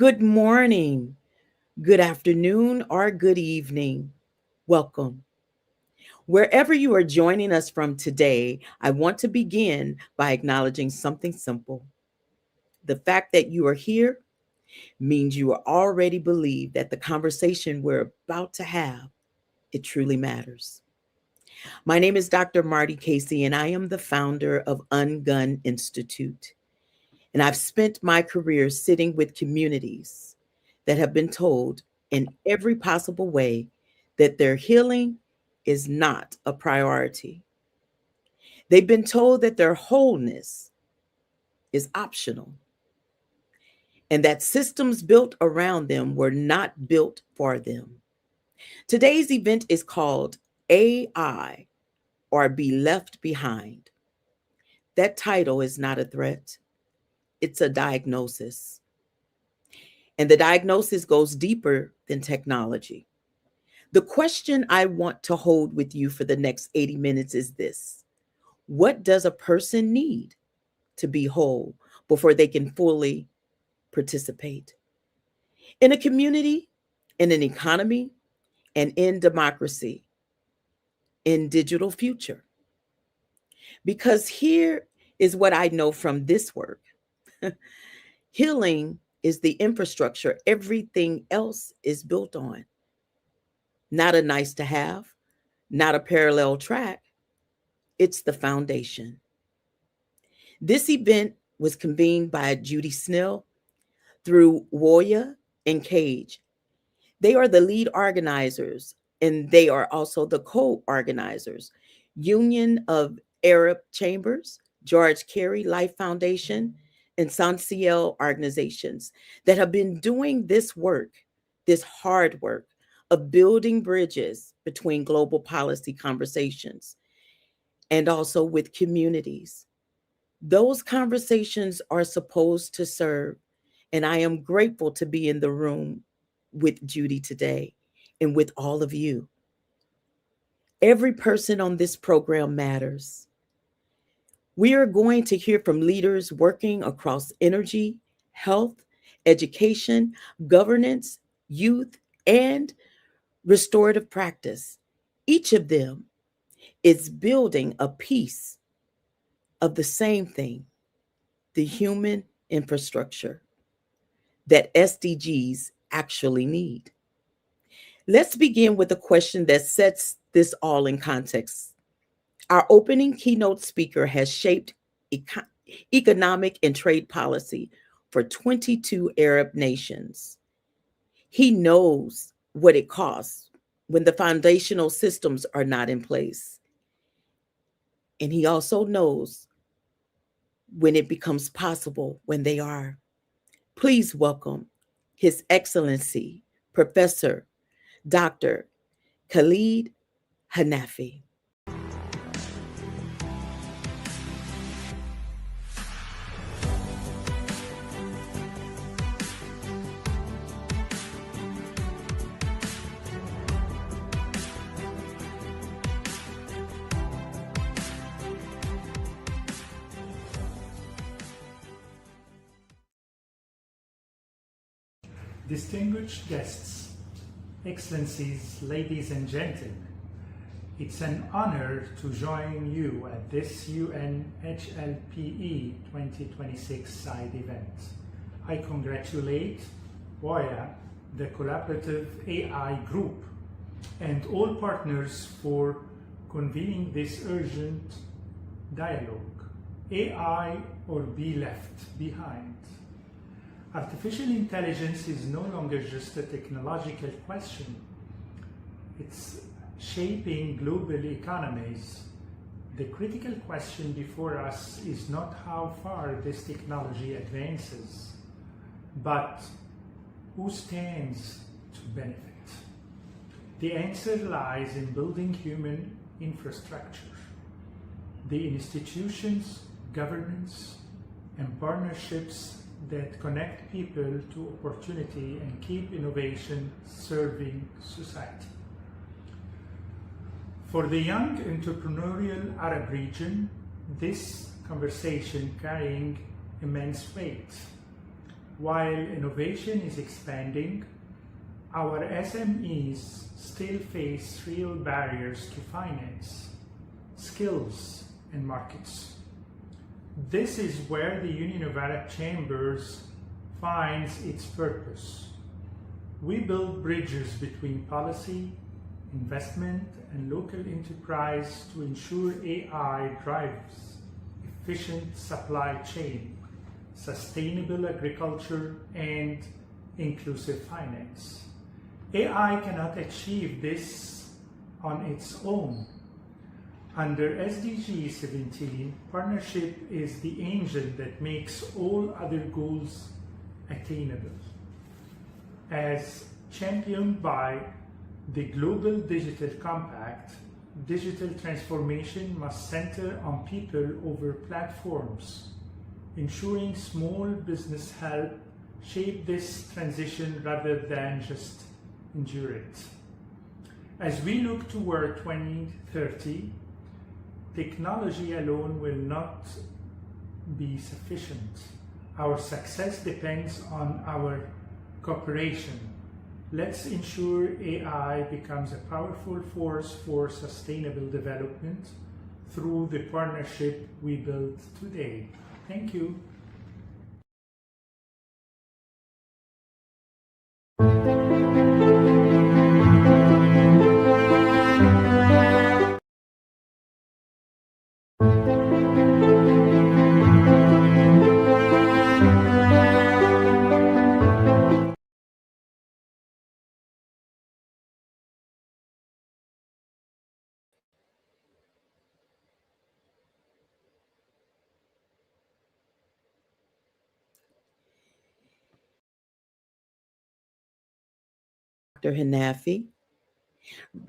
Good morning, good afternoon, or good evening. Welcome. Wherever you are joining us from today, I want to begin by acknowledging something simple. The fact that you are here means you already believe that the conversation we're about to have, it truly matters. My name is Dr. Marty Casey, and I am the founder of Ungun Institute. And I've spent my career sitting with communities that have been told in every possible way that their healing is not a priority. They've been told that their wholeness is optional and that systems built around them were not built for them. Today's event is called AI or Be Left Behind. That title is not a threat, it's a diagnosis. And the diagnosis goes deeper than technology. The question I want to hold with you for the next 80 minutes is this: what does a person need to be whole before they can fully participate in a community, in an economy, and in democracy, in digital future? Because here is what I know from this work. Healing is the infrastructure everything else is built on, not a nice to have, not a parallel track. It's the foundation. This event was convened by Judy Snell through Woya and Cage. They are the lead organizers, and they are also the co-organizers. Union of Arab Chambers, George Carey Life Foundation, and Sanciel organizations that have been doing this work, this hard work of building bridges between global policy conversations and also with communities. Those conversations are supposed to serve, and I am grateful to be in the room with Judy today and with all of you. Every person on this program matters. We are going to hear from leaders working across energy, health, education, governance, youth, and restorative practice. Each of them is building a piece of the same thing: the human infrastructure that SDGs actually need. Let's begin with a question that sets this all in context. Our opening keynote speaker has shaped economic and trade policy for 22 Arab nations. He knows what it costs when the foundational systems are not in place. And he also knows when it becomes possible when they are. Please welcome His Excellency, Professor Dr. Khalid Hanafi. Distinguished guests, Excellencies, ladies and gentlemen, it's an honor to join you at this UN HLPE 2026 side event. I congratulate Woya, the collaborative AI group, and all partners for convening this urgent dialogue. AI or be left behind. Artificial intelligence is no longer just a technological question. It's shaping global economies. The critical question before us is not how far this technology advances, but who stands to benefit. The answer lies in building human infrastructure, the institutions, governments, and partnerships that connect people to opportunity and keep innovation serving society. For the young entrepreneurial Arab region, this conversation carrying immense weight. While innovation is expanding, our SMEs still face real barriers to finance, skills, and markets. This is where the Union of Arab Chambers finds its purpose. We build bridges between policy, investment, and local enterprise to ensure AI drives efficient supply chain, sustainable agriculture, and inclusive finance. AI cannot achieve this on its own. Under SDG 17, partnership is the engine that makes all other goals attainable. As championed by the Global Digital Compact, digital transformation must center on people over platforms, ensuring small business help shape this transition rather than just endure it. As we look toward 2030, technology alone will not be sufficient. Our success depends on our cooperation. Let's ensure AI becomes a powerful force for sustainable development through the partnership we built today. Thank you. Dr. Hanafi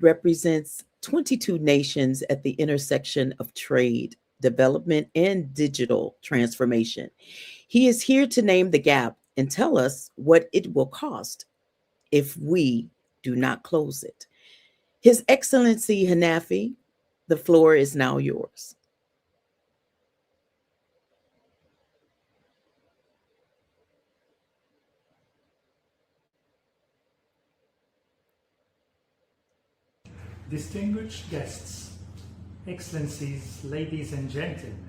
represents 22 nations at the intersection of trade, development, and digital transformation. He is here to name the gap and tell us what it will cost if we do not close it. His Excellency Hanafi, the floor is now yours. Distinguished guests, Excellencies, ladies and gentlemen,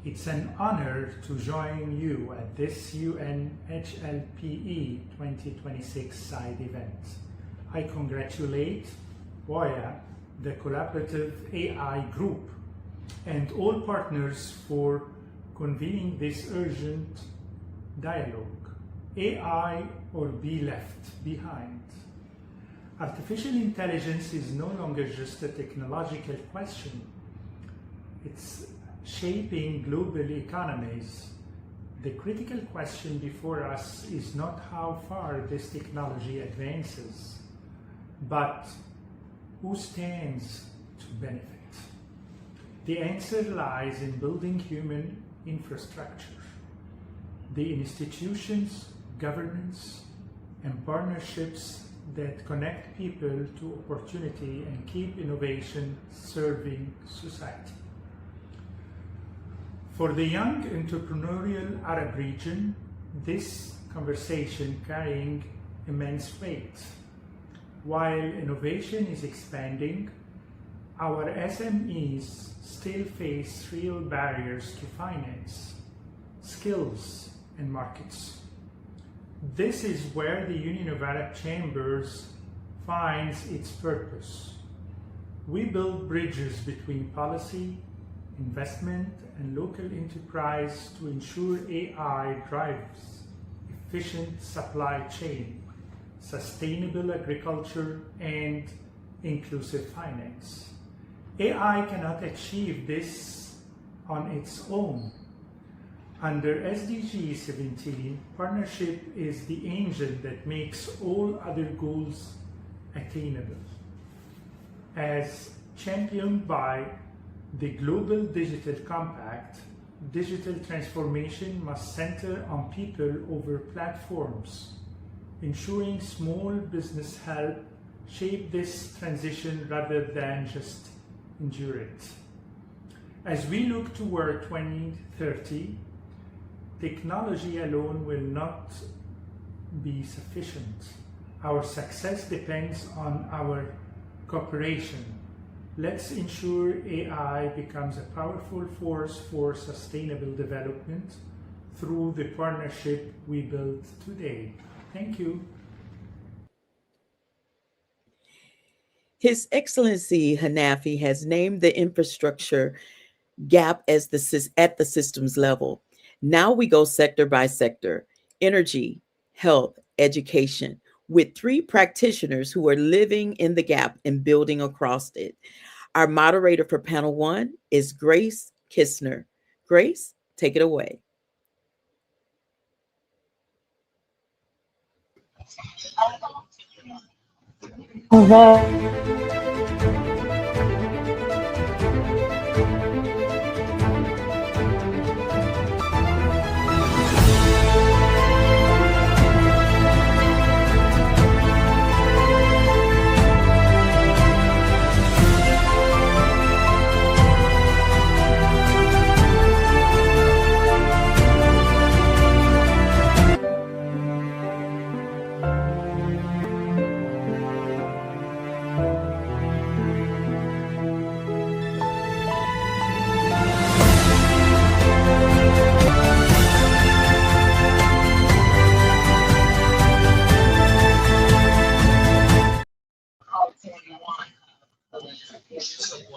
it's an honor to join you at this UN HLPE 2026 side event. I congratulate WOIA, the Collaborative AI Group, and all partners for convening this urgent dialogue. AI or be left behind. Artificial intelligence is no longer just a technological question. It's shaping global economies. The critical question before us is not how far this technology advances, but who stands to benefit. The answer lies in building human infrastructure, the institutions, governance, and partnerships that connect people to opportunity and keep innovation serving society. For the young entrepreneurial Arab region, this conversation carrying immense weight. While innovation is expanding, our SMEs still face real barriers to finance, skills, and markets. This is where the Union of Arab Chambers finds its purpose. We build bridges between policy, investment, and local enterprise to ensure AI drives efficient supply chain, sustainable agriculture, and inclusive finance. AI cannot achieve this on its own. Under SDG 17, partnership is the engine that makes all other goals attainable. As championed by the Global Digital Compact, digital transformation must center on people over platforms, ensuring small business help shape this transition rather than just endure it. As we look toward 2030, Technology alone will not be sufficient. Our success depends on our cooperation. Let's ensure AI becomes a powerful force for sustainable development through the partnership we build today. Thank you. His Excellency Hanafi has named the infrastructure gap as at the systems level. Now we go sector by sector: energy, health, education, with three practitioners who are living in the gap and building across it. Our moderator for panel one is Grace Kistner. Grace, take it away.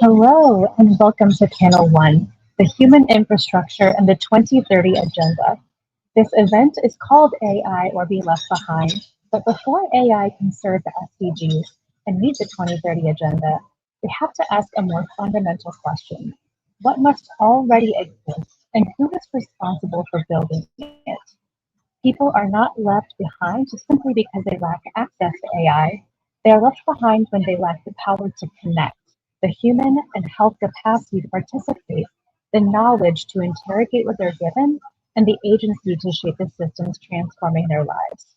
Hello, and welcome to Panel 1, the Human Infrastructure and the 2030 Agenda. This event is called AI or Be Left Behind, but before AI can serve the SDGs and meet the 2030 Agenda, we have to ask a more fundamental question. What must already exist, and who is responsible for building it? People are not left behind just simply because they lack access to AI. They are left behind when they lack the power to connect, the human and health capacity to participate, the knowledge to interrogate what they're given, and the agency to shape the systems transforming their lives.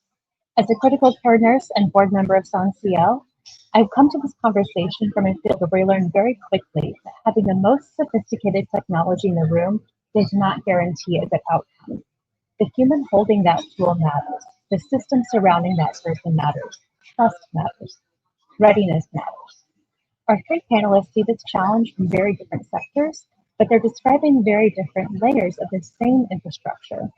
As a critical care nurse and board member of SONCL, I've come to this conversation from a field where we learned very quickly that having the most sophisticated technology in the room does not guarantee a good outcome. The human holding that tool matters. The system surrounding that person matters. Trust matters. Readiness matters. Our three panelists see this challenge from very different sectors, but they're describing very different layers of the same infrastructure.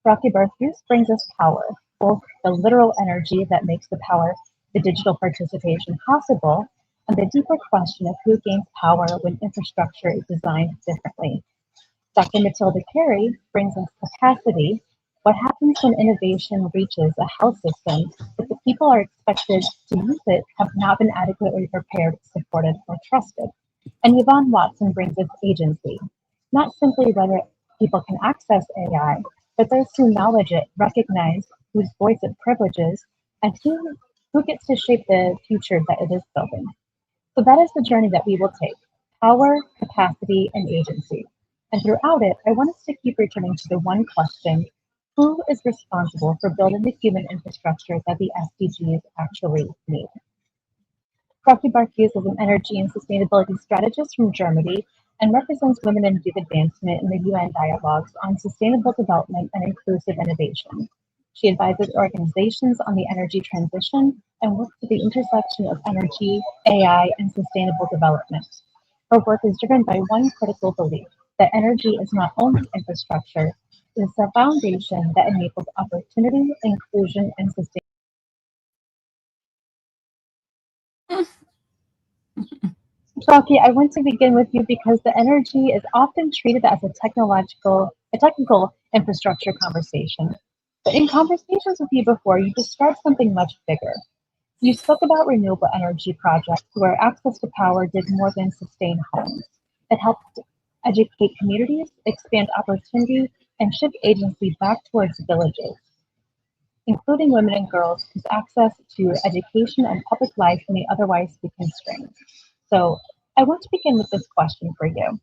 Rocky Barthus brings us power, both the literal energy that makes the digital participation possible, and the deeper question of who gains power when infrastructure is designed differently. Dr. Matilda Carey brings us capacity. What happens when innovation reaches a health system but the people are expected to use it have not been adequately prepared, supported, or trusted? And Yvonne Watson brings us agency, not simply whether people can access AI, but those who acknowledge it, recognize whose voice it privileges, and who gets to shape the future that it is building. So that is the journey that we will take: power, capacity, and agency. And throughout it, I want us to keep returning to the one question: who is responsible for building the human infrastructure that the SDGs actually need? Rocky Barthus is an energy and sustainability strategist from Germany and represents women in youth advancement in the UN dialogues on sustainable development and inclusive innovation. She advises organizations on the energy transition and works at the intersection of energy, AI, and sustainable development. Her work is driven by one critical belief: that energy is not only infrastructure, it is a foundation that enables opportunity, inclusion, and sustainability. Rocky, I want to begin with you because the energy is often treated as a technical infrastructure conversation. But in conversations with you before, you described something much bigger. You spoke about renewable energy projects where access to power did more than sustain homes. It helped educate communities, expand opportunity, and shift agency back towards villages, including women and girls whose access to education and public life may otherwise be constrained. So I want to begin with this question for you.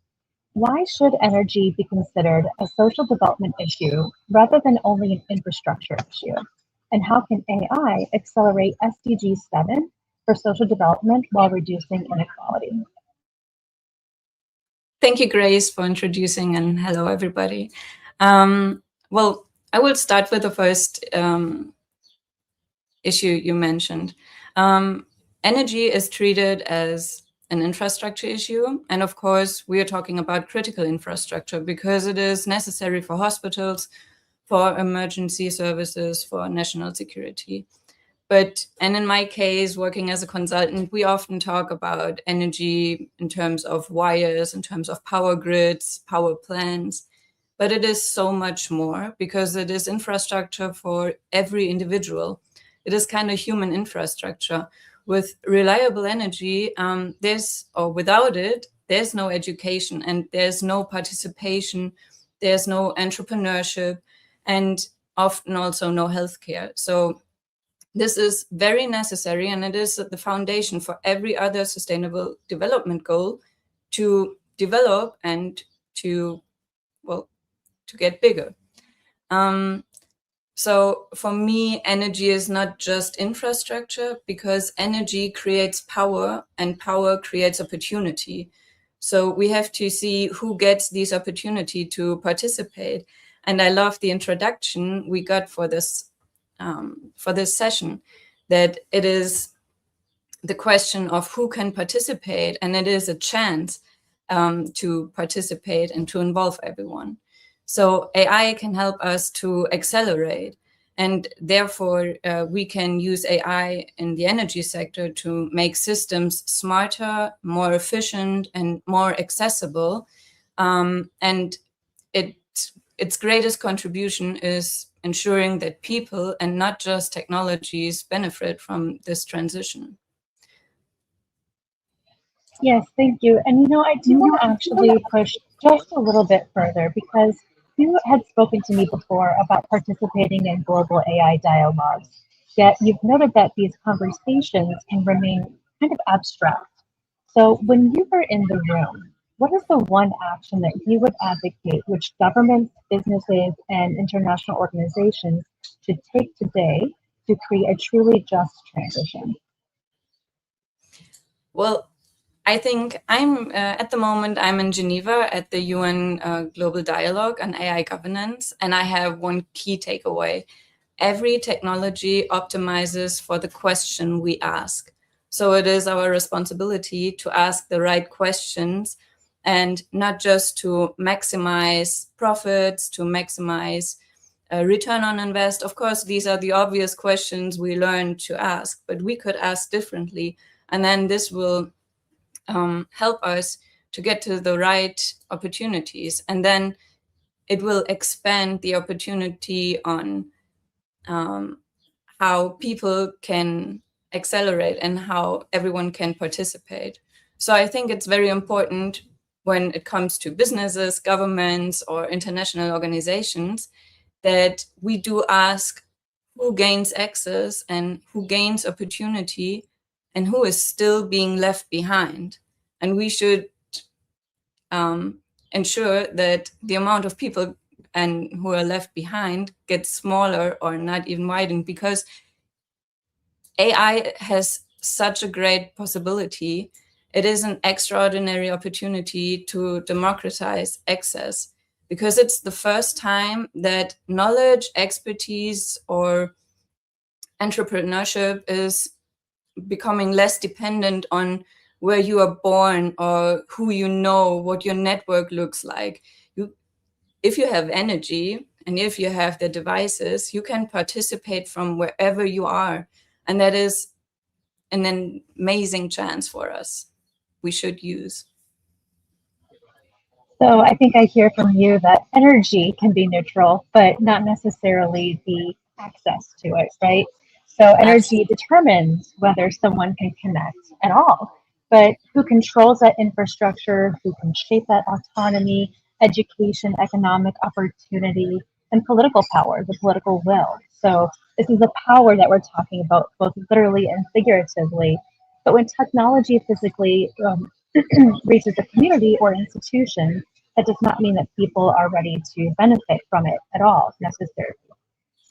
Why should energy be considered a social development issue rather than only an infrastructure issue? And how can AI accelerate SDG 7 for social development while reducing inequality? Thank you, Grace, for introducing, and hello, everybody. Well, I will start with the first issue you mentioned. Energy is treated as an infrastructure issue. And of course, we are talking about critical infrastructure because it is necessary for hospitals, for emergency services, for national security. And in my case, working as a consultant, we often talk about energy in terms of wires, in terms of power grids, power plants. But it is so much more because it is infrastructure for every individual. It is kind of human infrastructure. With reliable energy, without it, there's no education and there's no participation, there's no entrepreneurship, and often also no healthcare. So this is very necessary, and it is the foundation for every other sustainable development goal to develop and to get bigger. So for me, energy is not just infrastructure, because energy creates power and power creates opportunity. So we have to see who gets this opportunity to participate. And I love the introduction we got for this session, that it is the question of who can participate, and it is a chance to participate and to involve everyone. So AI can help us to accelerate, and therefore we can use AI in the energy sector to make systems smarter, more efficient, and more accessible. And its greatest contribution is ensuring that people and not just technologies benefit from this transition. Yes, thank you. And I do want to actually push just a little bit further, because you had spoken to me before about participating in global AI dialogues, yet you've noted that these conversations can remain kind of abstract. So when you were in the room, what is the one action that you would advocate which governments, businesses, and international organizations should take today to create a truly just transition? Well, I think at the moment, I'm in Geneva at the UN Global Dialogue on AI governance, and I have one key takeaway. Every technology optimizes for the question we ask. So it is our responsibility to ask the right questions, and not just to maximize profits, to maximize return on invest. Of course, these are the obvious questions we learn to ask, but we could ask differently. And then this will help us to get to the right opportunities. And then it will expand the opportunity on how people can accelerate and how everyone can participate. So I think it's very important when it comes to businesses, governments, or international organizations that we do ask who gains access and who gains opportunity and who is still being left behind. And we should ensure that the amount of people and who are left behind gets smaller or not even widened, because AI has such a great possibility. It is an extraordinary opportunity to democratize access, because it's the first time that knowledge, expertise, or entrepreneurship is becoming less dependent on where you are born or who you know, what your network looks like. If you have energy and if you have the devices, you can participate from wherever you are. And that is an amazing chance for us we should use. So I think I hear from you that energy can be neutral, but not necessarily the access to it, right? So energy determines whether someone can connect at all, but who controls that infrastructure, who can shape that autonomy, education, economic opportunity, and political power, the political will. So this is the power that we're talking about, both literally and figuratively. But when technology physically reaches a community or institution, that does not mean that people are ready to benefit from it at all necessarily.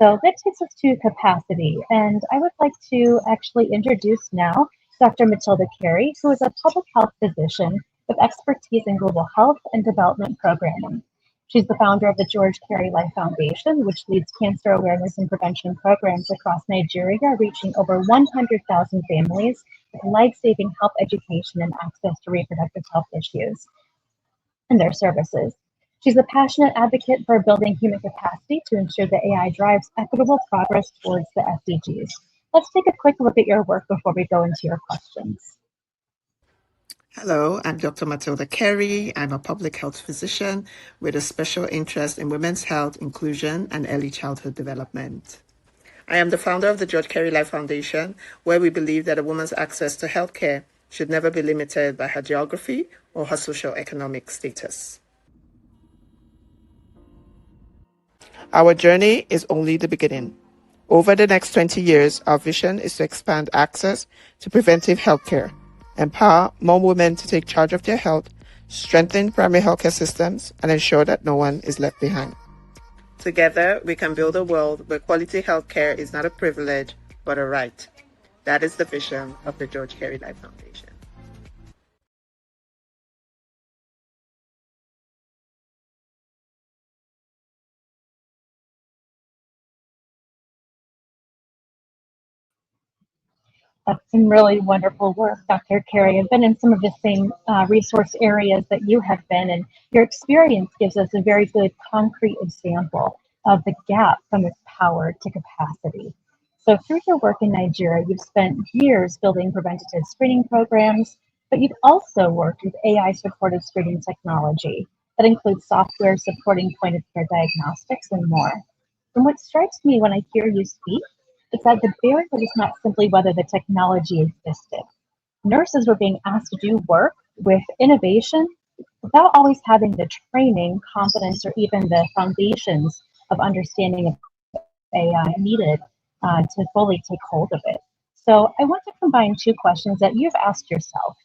So that takes us to capacity. And I would like to actually introduce now Dr. Matilda Carey, who is a public health physician with expertise in global health and development programming. She's the founder of the George Carey Life Foundation, which leads cancer awareness and prevention programs across Nigeria, reaching over 100,000 families with life-saving health education and access to reproductive health issues and their services. She's a passionate advocate for building human capacity to ensure that AI drives equitable progress towards the SDGs. Let's take a quick look at your work before we go into your questions. Hello, I'm Dr. Matilda Carey. I'm a public health physician with a special interest in women's health, inclusion, and early childhood development. I am the founder of the George Carey Life Foundation, where we believe that a woman's access to healthcare should never be limited by her geography or her socioeconomic status. Our journey is only the beginning. Over the next 20 years, our vision is to expand access to preventive healthcare, empower more women to take charge of their health, strengthen primary healthcare systems, and ensure that no one is left behind. Together, we can build a world where quality healthcare is not a privilege, but a right. That is the vision of the George Carey Life Foundation. That's some really wonderful work, Dr. Carey. I've been in some of the same resource areas that you have been, and your experience gives us a very good concrete example of the gap from its power to capacity. So through your work in Nigeria, you've spent years building preventative screening programs, but you've also worked with AI-supported screening technology that includes software supporting point-of-care diagnostics and more. And what strikes me when I hear you speak is that the barrier is not simply whether the technology existed. Nurses were being asked to do work with innovation without always having the training, confidence, or even the foundations of understanding of AI needed to fully take hold of it. So I want to combine two questions that you've asked yourself.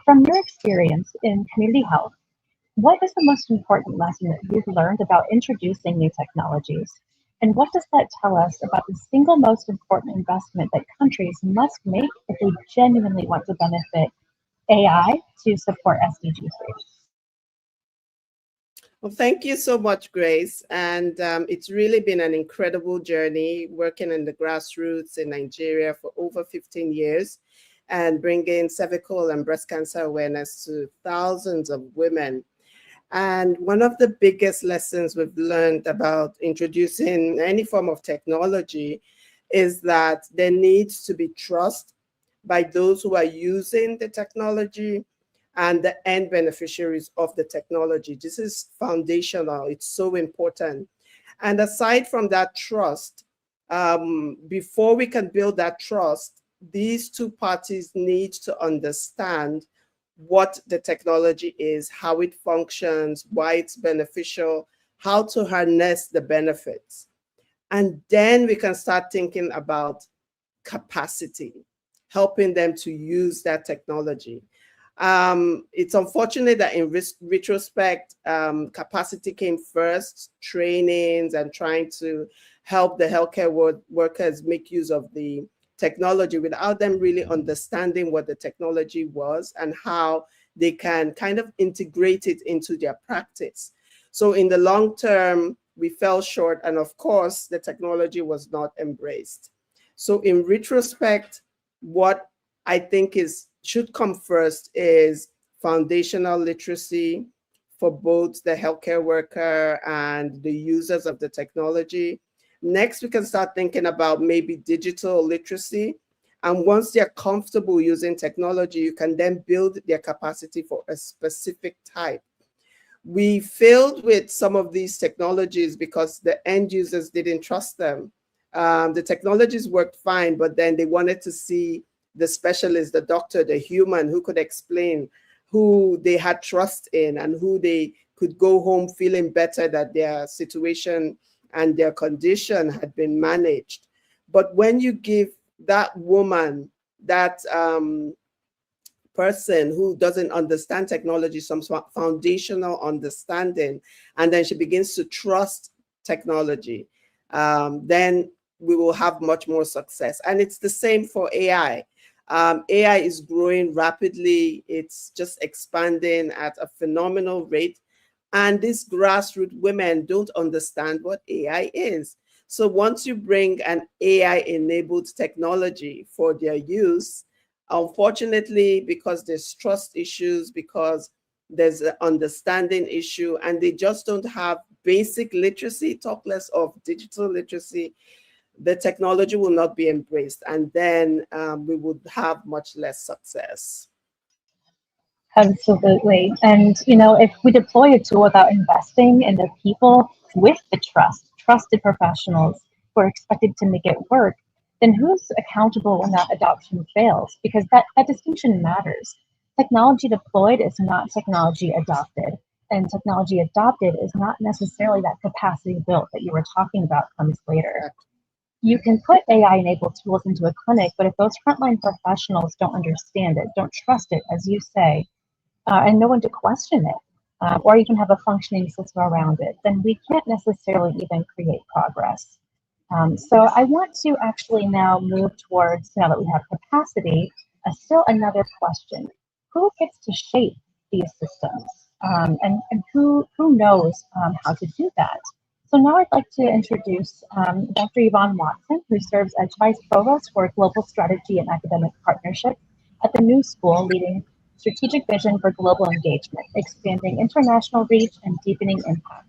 From your experience in community health, what is the most important lesson that you've learned about introducing new technologies? And what does that tell us about the single most important investment that countries must make if they genuinely want to benefit AI to support SDG 3? Well, thank you so much, Grace. And it's really been an incredible journey working in the grassroots in Nigeria for over 15 years and bringing cervical and breast cancer awareness to thousands of women. And one of the biggest lessons we've learned about introducing any form of technology is that there needs to be trust by those who are using the technology and the end beneficiaries of the technology. This is foundational. It's so important. And aside from that trust, before we can build that trust, these two parties need to understand what the technology is, how it functions, why it's beneficial, how to harness the benefits. And then we can start thinking about capacity, helping them to use that technology. It's unfortunate that in retrospect, capacity came first, trainings and trying to help the healthcare workers make use of the technology without them really understanding what the technology was and how they can kind of integrate it into their practice. So in the long term, we fell short, and of course, the technology was not embraced. So in retrospect, what I think should come first is foundational literacy for both the healthcare worker and the users of the technology. Next, we can start thinking about maybe digital literacy. And once they're comfortable using technology, you can then build their capacity for a specific type. We failed with some of these technologies because the end users didn't trust them. The technologies worked fine, but then they wanted to see the specialist, the doctor, the human who could explain, who they had trust in and who they could go home feeling better that their situation and their condition had been managed. But when you give that woman, that person who doesn't understand technology, some foundational understanding, and then she begins to trust technology, then we will have much more success. And it's the same for AI. AI is growing rapidly. It's just expanding at a phenomenal rate. And these grassroots women don't understand what AI is. So once you bring an AI-enabled technology for their use, unfortunately, because there's trust issues, because there's an understanding issue, and they just don't have basic literacy, talk less of digital literacy, the technology will not be embraced, and then we would have much less success. Absolutely. And, if we deploy a tool without investing in the people with the trusted professionals who are expected to make it work, then who's accountable when that adoption fails? Because that distinction matters. Technology deployed is not technology adopted. And technology adopted is not necessarily that capacity built that you were talking about comes later. You can put AI-enabled tools into a clinic, but if those frontline professionals don't understand it, don't trust it, as you say, and no one to question it, or even have a functioning system around it, then we can't necessarily even create progress. So I want to actually now move towards, now that we have capacity, still another question. Who gets to shape these systems? And who knows how to do that? So now I'd like to introduce Dr. Yvonne Watson, who serves as Vice Provost for Global Strategy and Academic Partnership at the New School, leading strategic vision for global engagement, expanding international reach and deepening impact.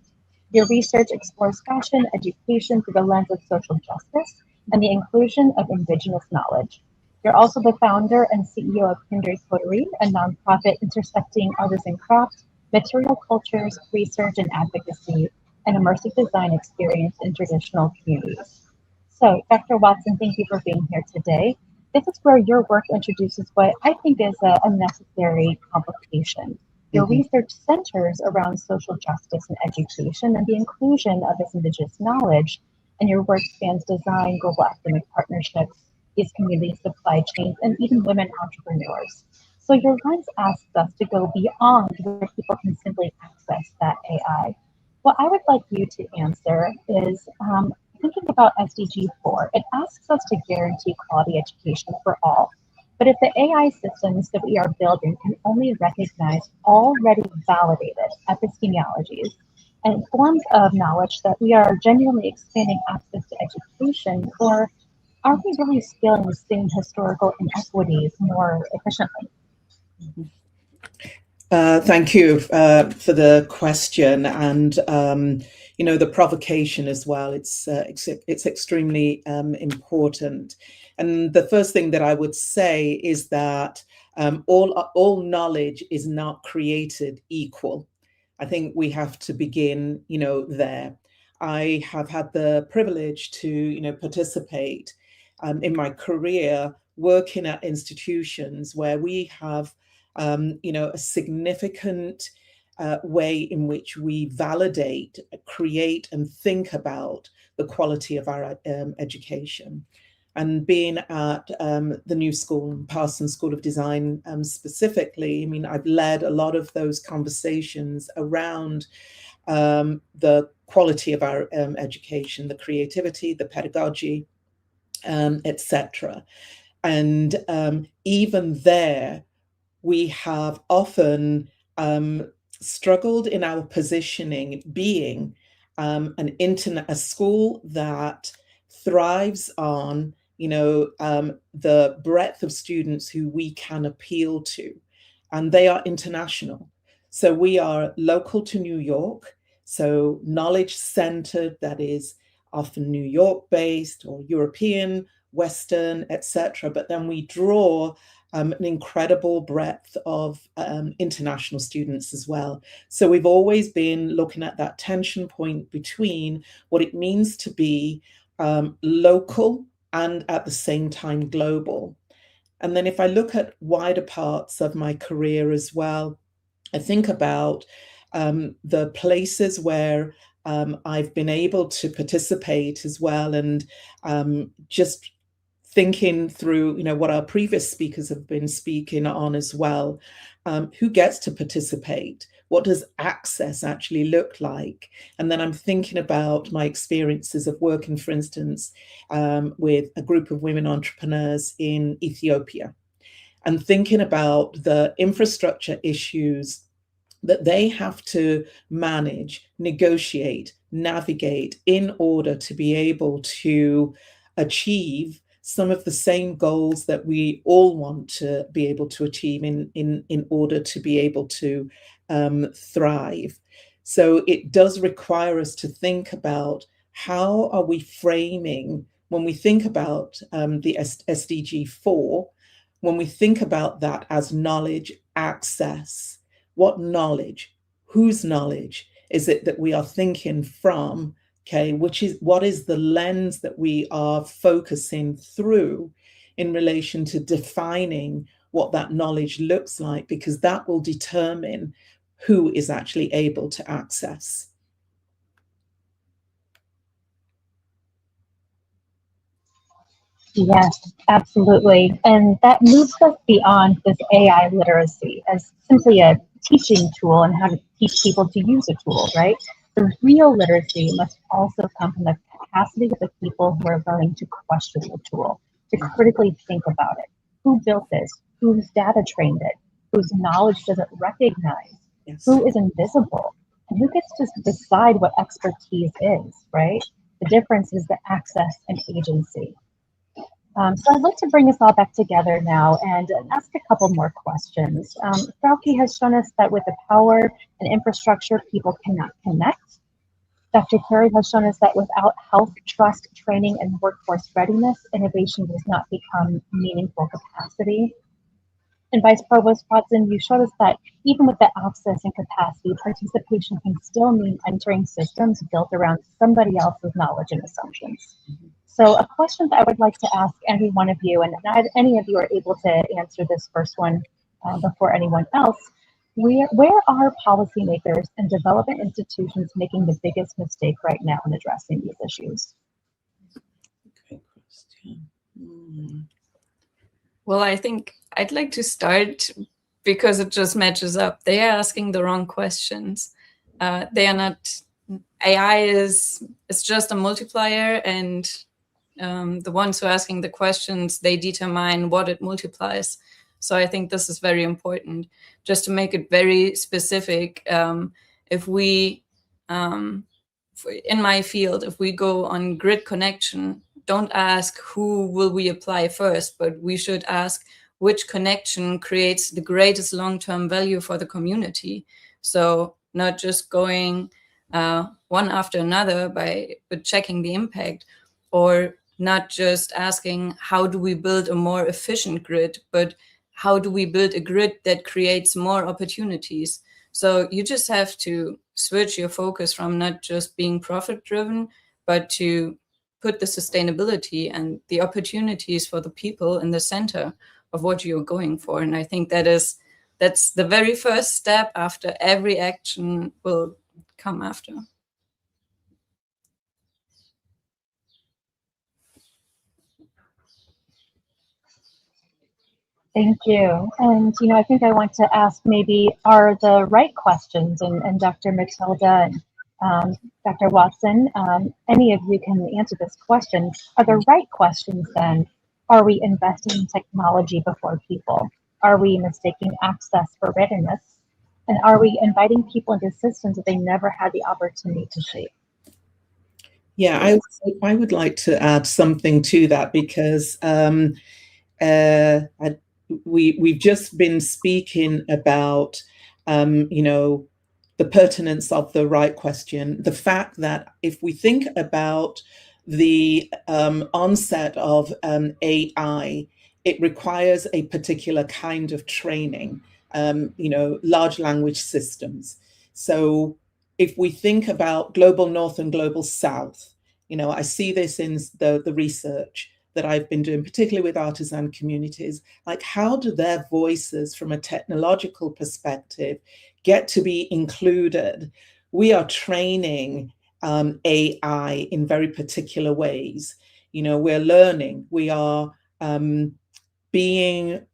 Your research explores fashion education through the lens of social justice and the inclusion of Indigenous knowledge. You're also the founder and CEO of Kindred Coterie, a nonprofit intersecting artisan craft, material cultures, research and advocacy, and immersive design experience in traditional communities. So, Dr. Watson, thank you for being here today. This is where your work introduces what I think is a necessary complication. Your research centers around social justice and education and the inclusion of this Indigenous knowledge, and your work spans design, global academic partnerships, these community supply chains, and even women entrepreneurs. So your lens asks us to go beyond where people can simply access that AI. What I would like you to answer is thinking about SDG 4, it asks us to guarantee quality education for all. But if the AI systems that we are building can only recognize already validated epistemologies and forms of knowledge that we are genuinely expanding access to education, or are we really scaling the same historical inequities more efficiently? Thank you for the question, and the provocation as well. It's extremely important. And the first thing that I would say is that all knowledge is not created equal. I think we have to begin, there. I have had the privilege to, participate in my career working at institutions where we have a significant way in which we validate, create, and think about the quality of our education. And being at the New School, Parsons School of Design specifically, I mean, I've led a lot of those conversations around the quality of our education, the creativity, the pedagogy, etc. And even there, we have often struggled in our positioning, being a school that thrives on, the breadth of students who we can appeal to, and they are international. So we are local to New York, so knowledge centered, that is often New York based or European, Western, etc. But then we draw an incredible breadth of international students as well. So we've always been looking at that tension point between what it means to be local and at the same time global. And then if I look at wider parts of my career as well, I think about the places where I've been able to participate as well, and just thinking through, what our previous speakers have been speaking on as well. Who gets to participate? What does access actually look like? And then I'm thinking about my experiences of working, for instance, with a group of women entrepreneurs in Ethiopia, and thinking about the infrastructure issues that they have to manage, negotiate, navigate in order to be able to achieve some of the same goals that we all want to be able to achieve in order to be able to thrive. So it does require us to think about how are we framing, when we think about the SDG 4, when we think about that as knowledge, access, what knowledge, whose knowledge is it that we are thinking from? Okay, what is the lens that we are focusing through in relation to defining what that knowledge looks like, because that will determine who is actually able to access. Yes, absolutely. And that moves us beyond this AI literacy as simply a teaching tool and how to teach people to use a tool, right? The real literacy must also come from the capacity of the people who are learning to question the tool, to critically think about it. Who built this? Whose data trained it? Whose knowledge does it recognize? Yes. Who is invisible? And who gets to decide what expertise is, right? The difference is the access and agency. So I'd like to bring us all back together now and ask a couple more questions. Frauke has shown us that with the power and infrastructure, people cannot connect. Dr. Carey has shown us that without health, trust, training, and workforce readiness, innovation does not become meaningful capacity. And Vice Provost Watson, you showed us that even with the access and capacity, participation can still mean entering systems built around somebody else's knowledge and assumptions. So a question that I would like to ask every one of you, and not any of you are able to answer this first one before anyone else, where are policymakers and development institutions making the biggest mistake right now in addressing these issues? Great question. Well, I think I'd like to start because it just matches up. They are asking the wrong questions. They are not, AI is just a multiplier, and the ones who are asking the questions, they determine what it multiplies. So I think this is very important. Just to make it very specific, if we, in my field, if we go on grid connection, don't ask who will we apply first, but we should ask which connection creates the greatest long-term value for the community. So not just going one after another but checking the impact, or not just asking how do we build a more efficient grid, but how do we build a grid that creates more opportunities? So you just have to switch your focus from not just being profit-driven, but to put the sustainability and the opportunities for the people in the center of what you're going for. And I think that's the very first step. After every action will come after. Thank you. And, I think I want to ask maybe, are the right questions, and Dr. Matilda and Dr. Watson, any of you can answer this question. Are the right questions then, are we investing in technology before people? Are we mistaking access for readiness? And are we inviting people into systems that they never had the opportunity to shape? Yeah, I would like to add something to that, because we've just been speaking about, the pertinence of the right question. The fact that if we think about the onset of AI, it requires a particular kind of training, large language systems. So if we think about global North and global South, I see this in the research that I've been doing, particularly with artisan communities, like how do their voices from a technological perspective get to be included? We are training AI in very particular ways. We're learning, we are being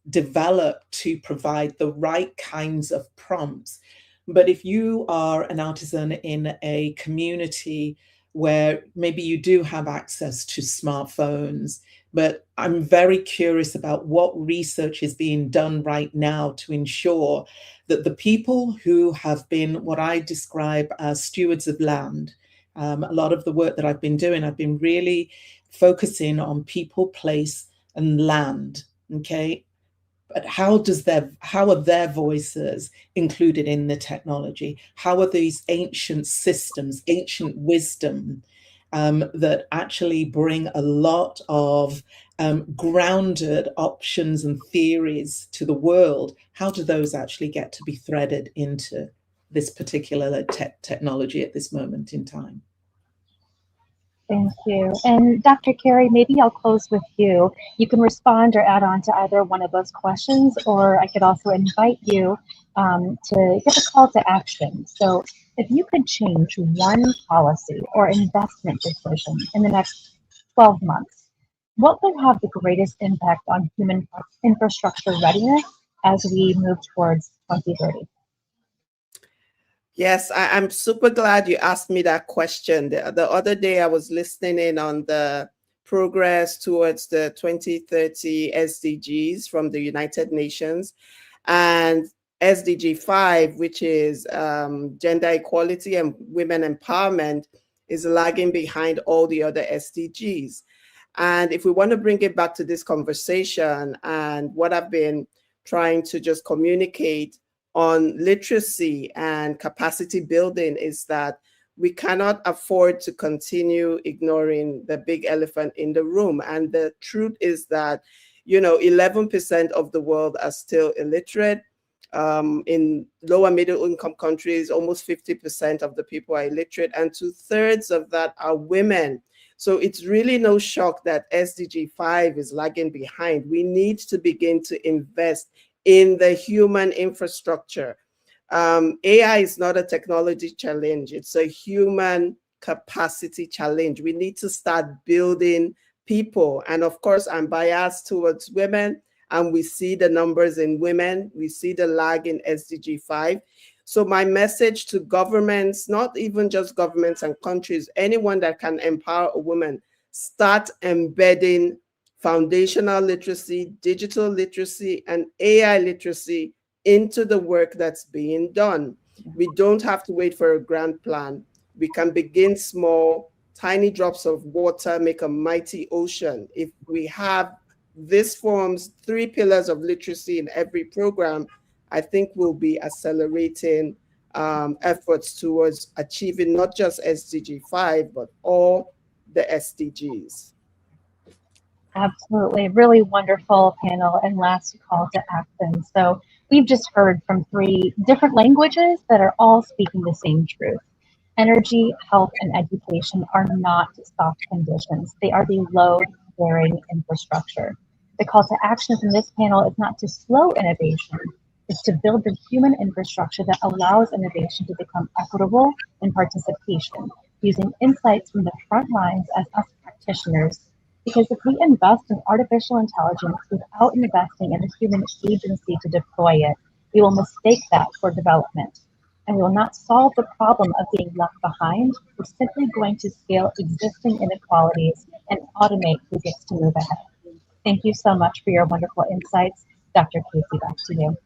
developed to provide the right kinds of prompts. But if you are an artisan in a community where maybe you do have access to smartphones, but I'm very curious about what research is being done right now to ensure that the people who have been what I describe as stewards of land, a lot of the work that I've been doing, I've been really focusing on people, place, and land. Okay, but how are their voices included in the technology? How are these ancient systems, ancient wisdom that actually bring a lot of grounded options and theories to the world? How do those actually get to be threaded into this particular technology at this moment in time? Thank you. And Dr. Carey, maybe I'll close with you. You can respond or add on to either one of those questions, or I could also invite you to give a call to action. So if you could change one policy or investment decision in the next 12 months, what would have the greatest impact on human infrastructure readiness as we move towards 2030? Yes, I'm super glad you asked me that question. The other day, I was listening in on the progress towards the 2030 SDGs from the United Nations, and SDG 5, which is gender equality and women empowerment, is lagging behind all the other SDGs. And if we want to bring it back to this conversation and what I've been trying to just communicate on literacy and capacity building, is that we cannot afford to continue ignoring the big elephant in the room. And the truth is that, 11% of the world are still illiterate. In lower middle income countries, almost 50% of the people are illiterate, and 2/3 of that are women. So it's really no shock that SDG 5 is lagging behind. We need to begin to invest in the human infrastructure. AI is not a technology challenge, it's a human capacity challenge. We need to start building people. And of course, I'm biased towards women, and we see the numbers in women, we see the lag in SDG 5. So my message to governments, not even just governments and countries, anyone that can empower a woman, start embedding foundational literacy, digital literacy, and AI literacy into the work that's being done. We don't have to wait for a grand plan. We can begin small, tiny drops of water make a mighty ocean. If we have this forms 3 pillars of literacy in every program, I think we'll be accelerating efforts towards achieving not just SDG 5, but all the SDGs. Absolutely. Really wonderful panel and last call to action. So we've just heard from 3 different languages that are all speaking the same truth. Energy, health, and education are not soft conditions. They are the load-bearing infrastructure. The call to action from this panel is not to slow innovation, it's to build the human infrastructure that allows innovation to become equitable and participation, using insights from the front lines as us practitioners. Because if we invest in artificial intelligence without investing in the human agency to deploy it, we will mistake that for development. And we will not solve the problem of being left behind. We're simply going to scale existing inequalities and automate who gets to move ahead. Thank you so much for your wonderful insights. Dr. Casey, back to you.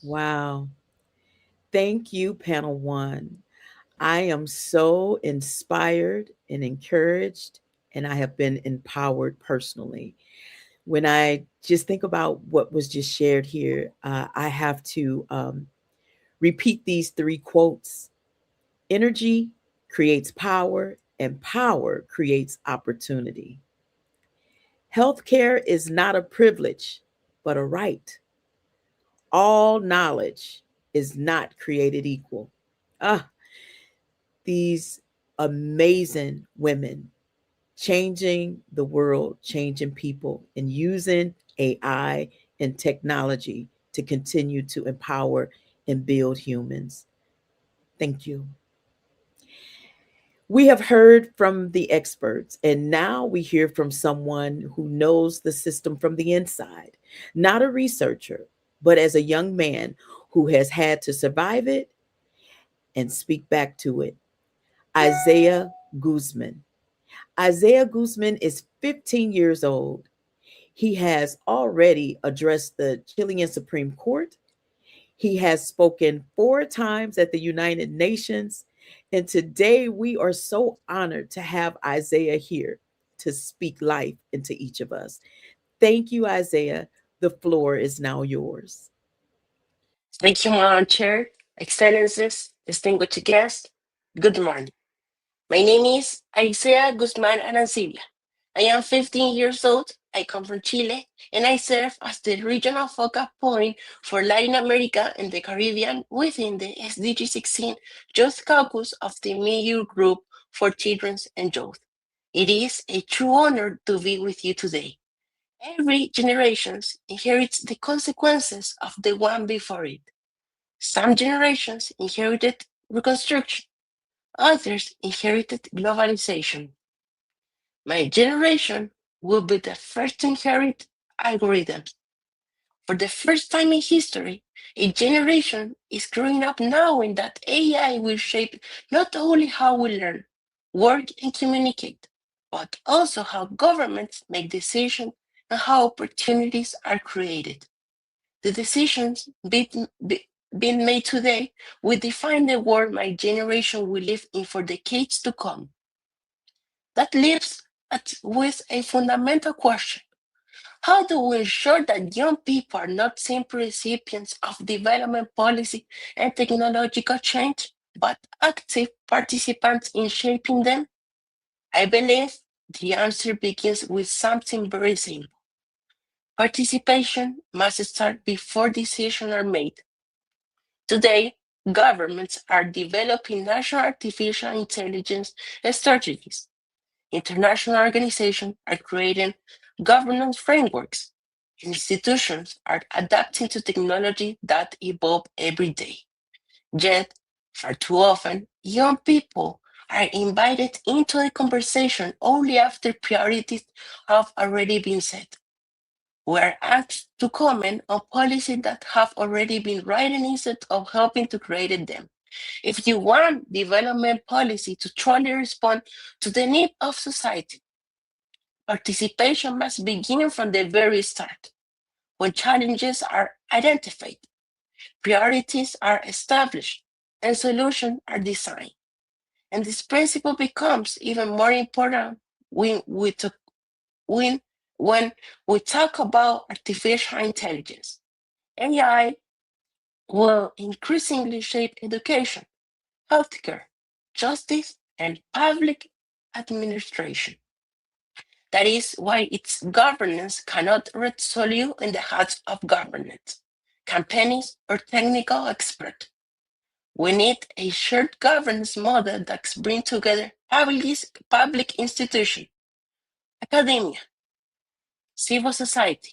Wow. Thank you, panel 1. I am so inspired and encouraged, and I have been empowered personally. When I just think about what was just shared here, I have to repeat these 3 quotes. Energy creates power, and power creates opportunity. Healthcare is not a privilege, but a right. All knowledge is not created equal. Ah, these amazing women changing the world, changing people, and using AI and technology to continue to empower and build humans. Thank you. We have heard from the experts, and now we hear from someone who knows the system from the inside, not a researcher, but as a young man who has had to survive it and speak back to it. Isaiah Guzman. Isaiah Guzman is 15 years old. He has already addressed the Chilean Supreme Court. He has spoken 4 times at the United Nations. And today we are so honored to have Isaiah here to speak life into each of us. Thank you, Isaiah. The floor is now yours. Thank you, Madam Chair, Excellencies, distinguished guests. Good morning. My name is Isaiah Guzman Arancibia. I am 15 years old. I come from Chile, and I serve as the regional focal point for Latin America and the Caribbean within the SDG 16 Youth Caucus of the Major Group for Children and Youth. It is a true honor to be with you today. Every generation inherits the consequences of the one before it. Some generations inherited reconstruction, others inherited globalization. My generation will be the first to inherit algorithms. For the first time in history, a generation is growing up knowing that AI will shape not only how we learn, work, and communicate, but also how governments make decisions and how opportunities are created. The decisions being made today will define the world my generation will live in for decades to come. That leaves us with a fundamental question. How do we ensure that young people are not simple recipients of development policy and technological change, but active participants in shaping them? I believe the answer begins with something very simple. Participation must start before decisions are made. Today, governments are developing national artificial intelligence strategies. International organizations are creating governance frameworks. Institutions are adapting to technology that evolve every day. Yet, far too often, young people are invited into the conversation only after priorities have already been set. We are asked to comment on policies that have already been written instead of helping to create them. If you want development policy to truly respond to the need of society, participation must begin from the very start. When challenges are identified, priorities are established, and solutions are designed. And this principle becomes even more important when when, when we talk about artificial intelligence. AI will increasingly shape education, healthcare, justice, and public administration. That is why its governance cannot rest solely in the hands of governments, companies, or technical experts. We need a shared governance model that brings together public institutions, academia, civil society,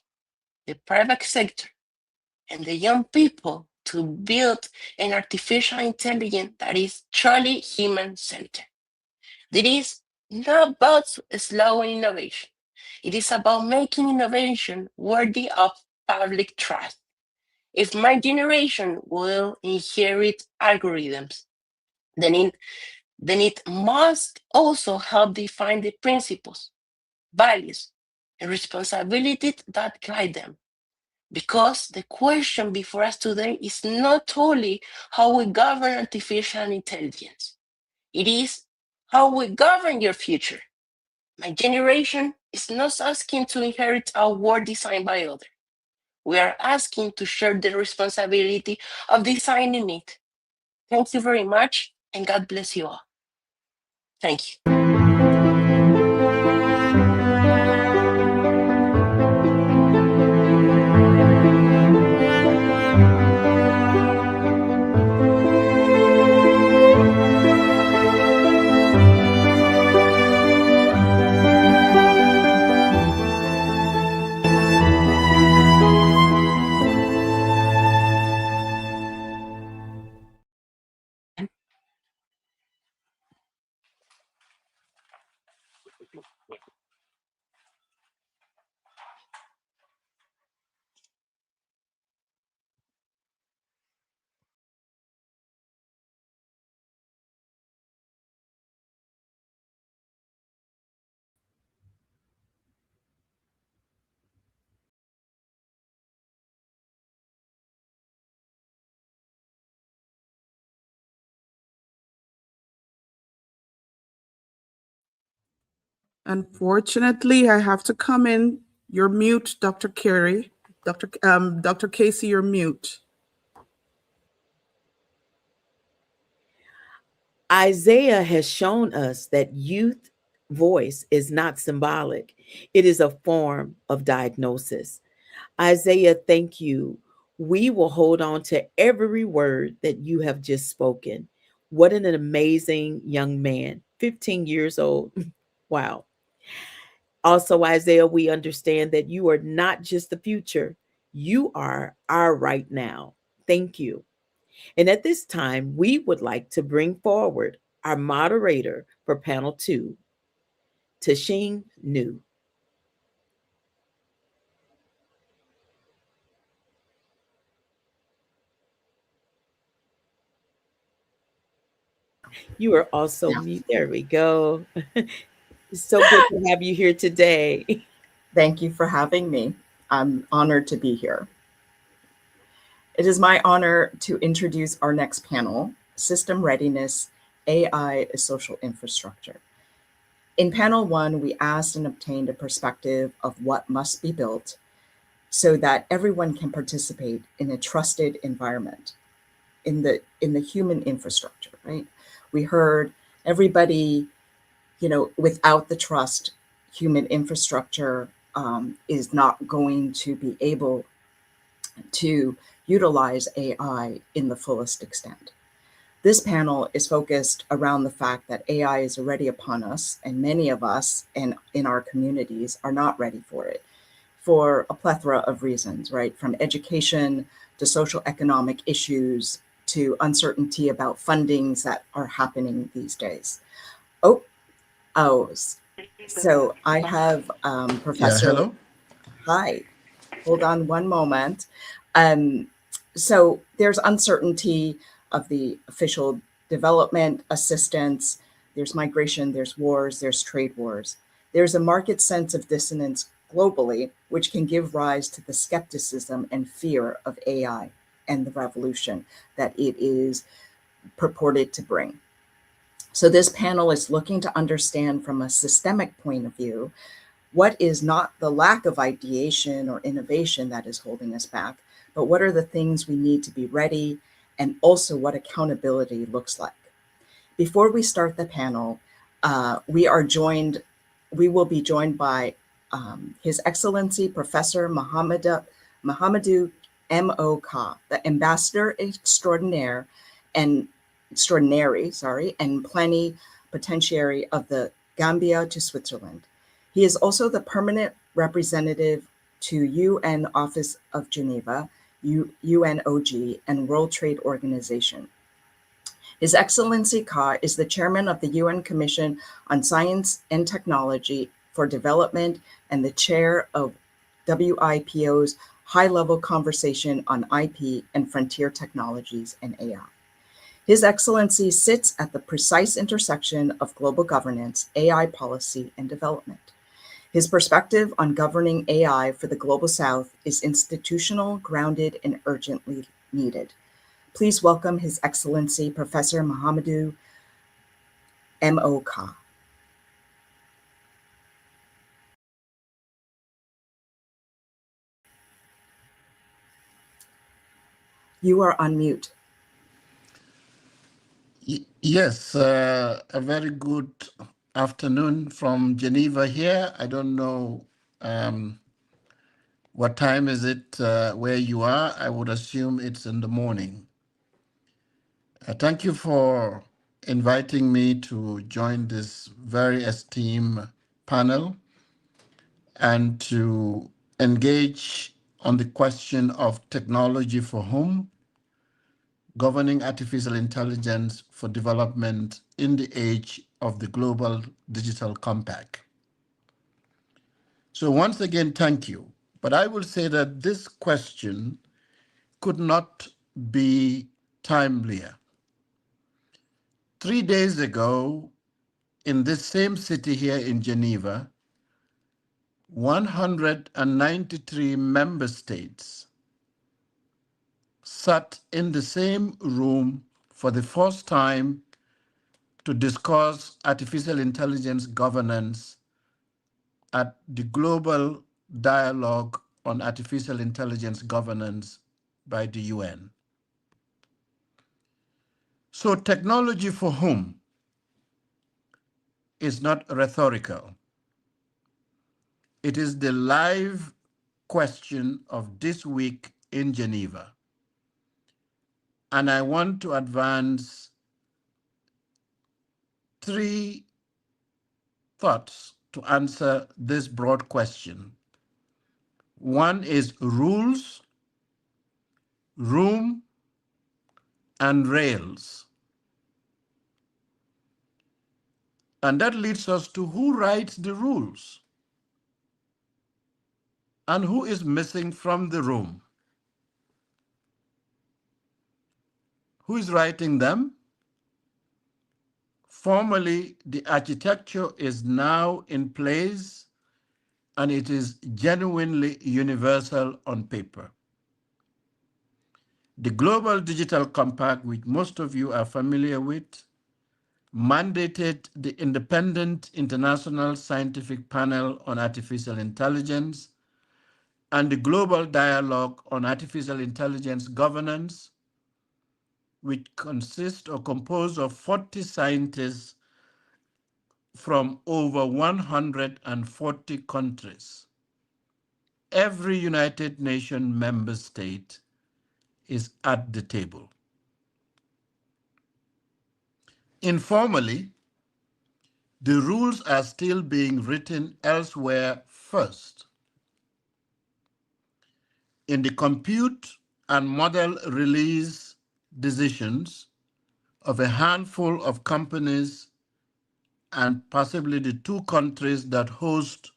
the private sector, and the young people to build an artificial intelligence that is truly human-centered. It is not about slowing innovation. It is about making innovation worthy of public trust. If my generation will inherit algorithms, then it must also help define the principles, values, and responsibilities that guide them. Because the question before us today is not only how we govern artificial intelligence, it is how we govern your future. My generation is not asking to inherit a world designed by others. We are asking to share the responsibility of designing it. Thank you very much, and God bless you all. Thank you. Unfortunately, I have to come in. You're mute, Dr. Carey. Dr. Casey, you're mute. Isaiah has shown us that youth voice is not symbolic, it is a form of diagnosis. Isaiah, thank you. We will hold on to every word that you have just spoken. What an amazing young man, 15 years old. Wow. Also, Isaiah, we understand that you are not just the future, you are our right now. Thank you. And at this time, we would like to bring forward our moderator for panel 2, Tasheen New. You are also mute. There we go. It's so good to have you here today. Thank you for having me. I'm honored to be here. It is my honor to introduce our next panel, System Readiness, AI as Social Infrastructure. In panel 1, we asked and obtained a perspective of what must be built so that everyone can participate in a trusted environment in the human infrastructure, right? We heard everybody, without the trust, human infrastructure is not going to be able to utilize AI in the fullest extent. This panel is focused around the fact that AI is already upon us, and many of us and in our communities are not ready for it for a plethora of reasons, right? From education to social economic issues to uncertainty about fundings that are happening these days. So I have Professor. Yeah, hello. Hi, hold on one moment. So there's uncertainty of the official development assistance, there's migration, there's wars, there's trade wars. There's a market sense of dissonance globally, which can give rise to the skepticism and fear of AI and the revolution that it is purported to bring. So this panel is looking to understand from a systemic point of view what is not the lack of ideation or innovation that is holding us back, but what are the things we need to be ready, and also what accountability looks like. Before we start the panel, we will be joined by His Excellency Professor Mahamadou M.O. Ka, the Ambassador Extraordinary and Plenipotentiary of the Gambia to Switzerland. He is also the permanent representative to UN Office of Geneva, UNOG, and World Trade Organization. His Excellency Ka is the chairman of the UN Commission on Science and Technology for Development and the chair of WIPO's high-level conversation on IP and frontier technologies and AI. His Excellency sits at the precise intersection of global governance, AI policy, and development. His perspective on governing AI for the Global South is institutional, grounded, and urgently needed. Please welcome His Excellency Professor Mahamadou M.O. Ka. You are on mute. Yes, a very good afternoon from Geneva here. I don't know what time is it where you are. I would assume it's in the morning. Thank you for inviting me to join this very esteemed panel and to engage on the question of technology for whom, governing artificial intelligence for development in the age of the Global Digital Compact. So once again, thank you. But I will say that this question could not be timelier. 3 days ago, in this same city here in Geneva, 193 member states sat in the same room for the first time to discuss artificial intelligence governance at the Global Dialogue on Artificial Intelligence Governance by the UN. So technology for whom is not rhetorical. It is the live question of this week in Geneva. And I want to advance 3 thoughts to answer this broad question. One is rules, room, and rails. And that leads us to who writes the rules and who is missing from the room. Who is writing them? Formally, the architecture is now in place and it is genuinely universal on paper. The Global Digital Compact, which most of you are familiar with, mandated the Independent International Scientific Panel on Artificial Intelligence and the Global Dialogue on Artificial Intelligence Governance, which consists or composed of 40 scientists from over 140 countries. Every United Nations member state is at the table. Informally, the rules are still being written elsewhere first. In the compute and model release decisions of a handful of companies and possibly the 2 countries that host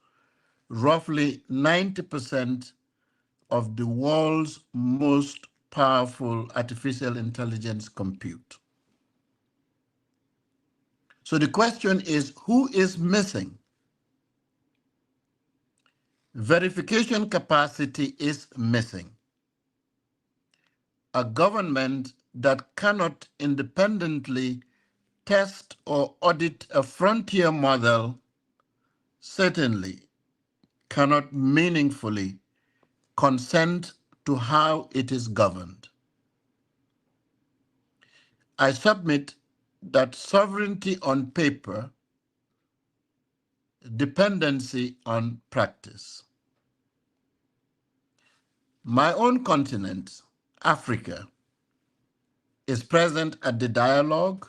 roughly 90% of the world's most powerful artificial intelligence compute. So the question is, who is missing? Verification capacity is missing. A government that cannot independently test or audit a frontier model certainly cannot meaningfully consent to how it is governed. I submit that sovereignty on paper, dependency on practice. My own continent, Africa, is present at the dialogue,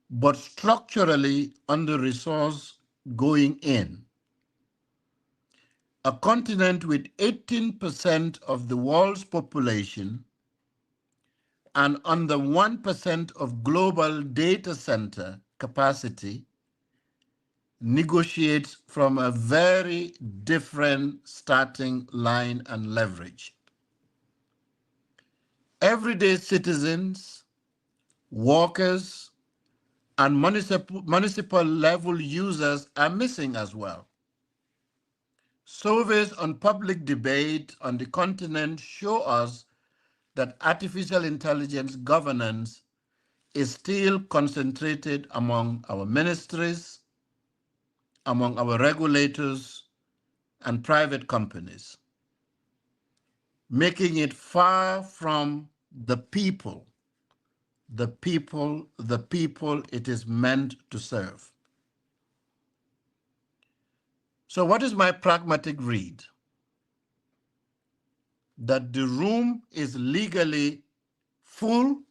but structurally under-resourced going in. A continent with 18% of the world's population and under 1% of global data center capacity negotiates from a very different starting line and leverage. Everyday citizens, workers, and municipal level users are missing as well. Surveys on public debate on the continent show us that artificial intelligence governance is still concentrated among our ministries, among our regulators, and private companies, making it far from the people it is meant to serve. So what is my pragmatic read? That the room is legally full,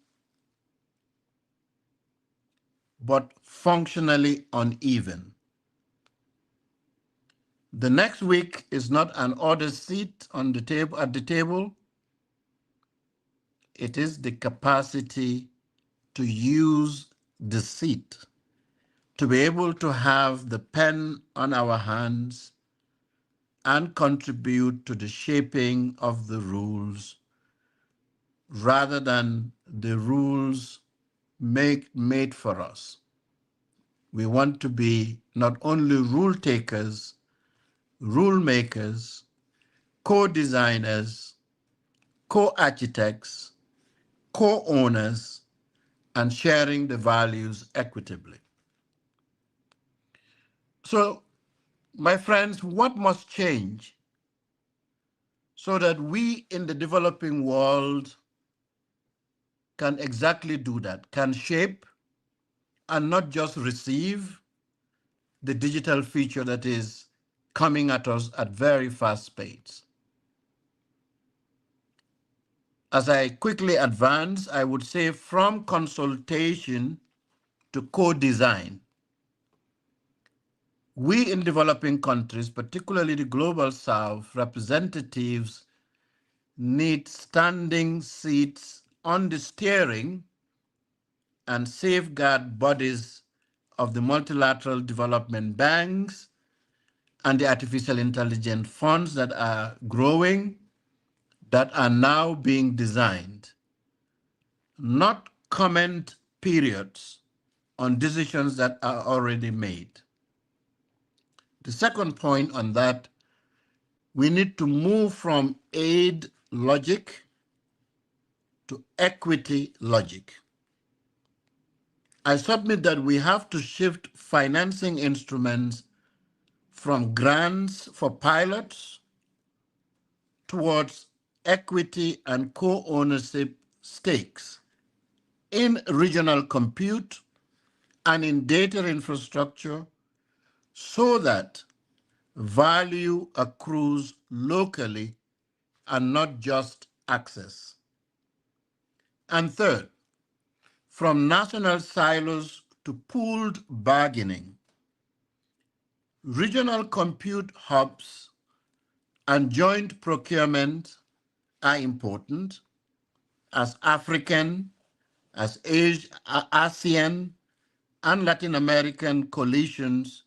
but functionally uneven. The next week is not an order seat on the table at the table. It is the capacity to use the seat, to be able to have the pen on our hands and contribute to the shaping of the rules rather than the rules made for us. We want to be not only rule takers, rule makers, co-designers, co-architects, co-owners, and sharing the values equitably. So My friends, what must change so that we in the developing world can exactly do that, can shape and not just receive the digital feature that is coming at us at very fast speeds? As I quickly advance, I would say from consultation to co-design. We in developing countries, particularly the global south, representatives need standing seats on the steering and safeguard bodies of the multilateral development banks and the artificial intelligence funds that are growing, that are now being designed, not comment periods on decisions that are already made. The second point on that, we need to move from aid logic to equity logic. I submit that we have to shift financing instruments from grants for pilots towards equity and co-ownership stakes in regional compute and in data infrastructure so that value accrues locally and not just access. And third, from national silos to pooled bargaining, regional compute hubs and joint procurement are important as African, as ASEAN, and Latin American coalitions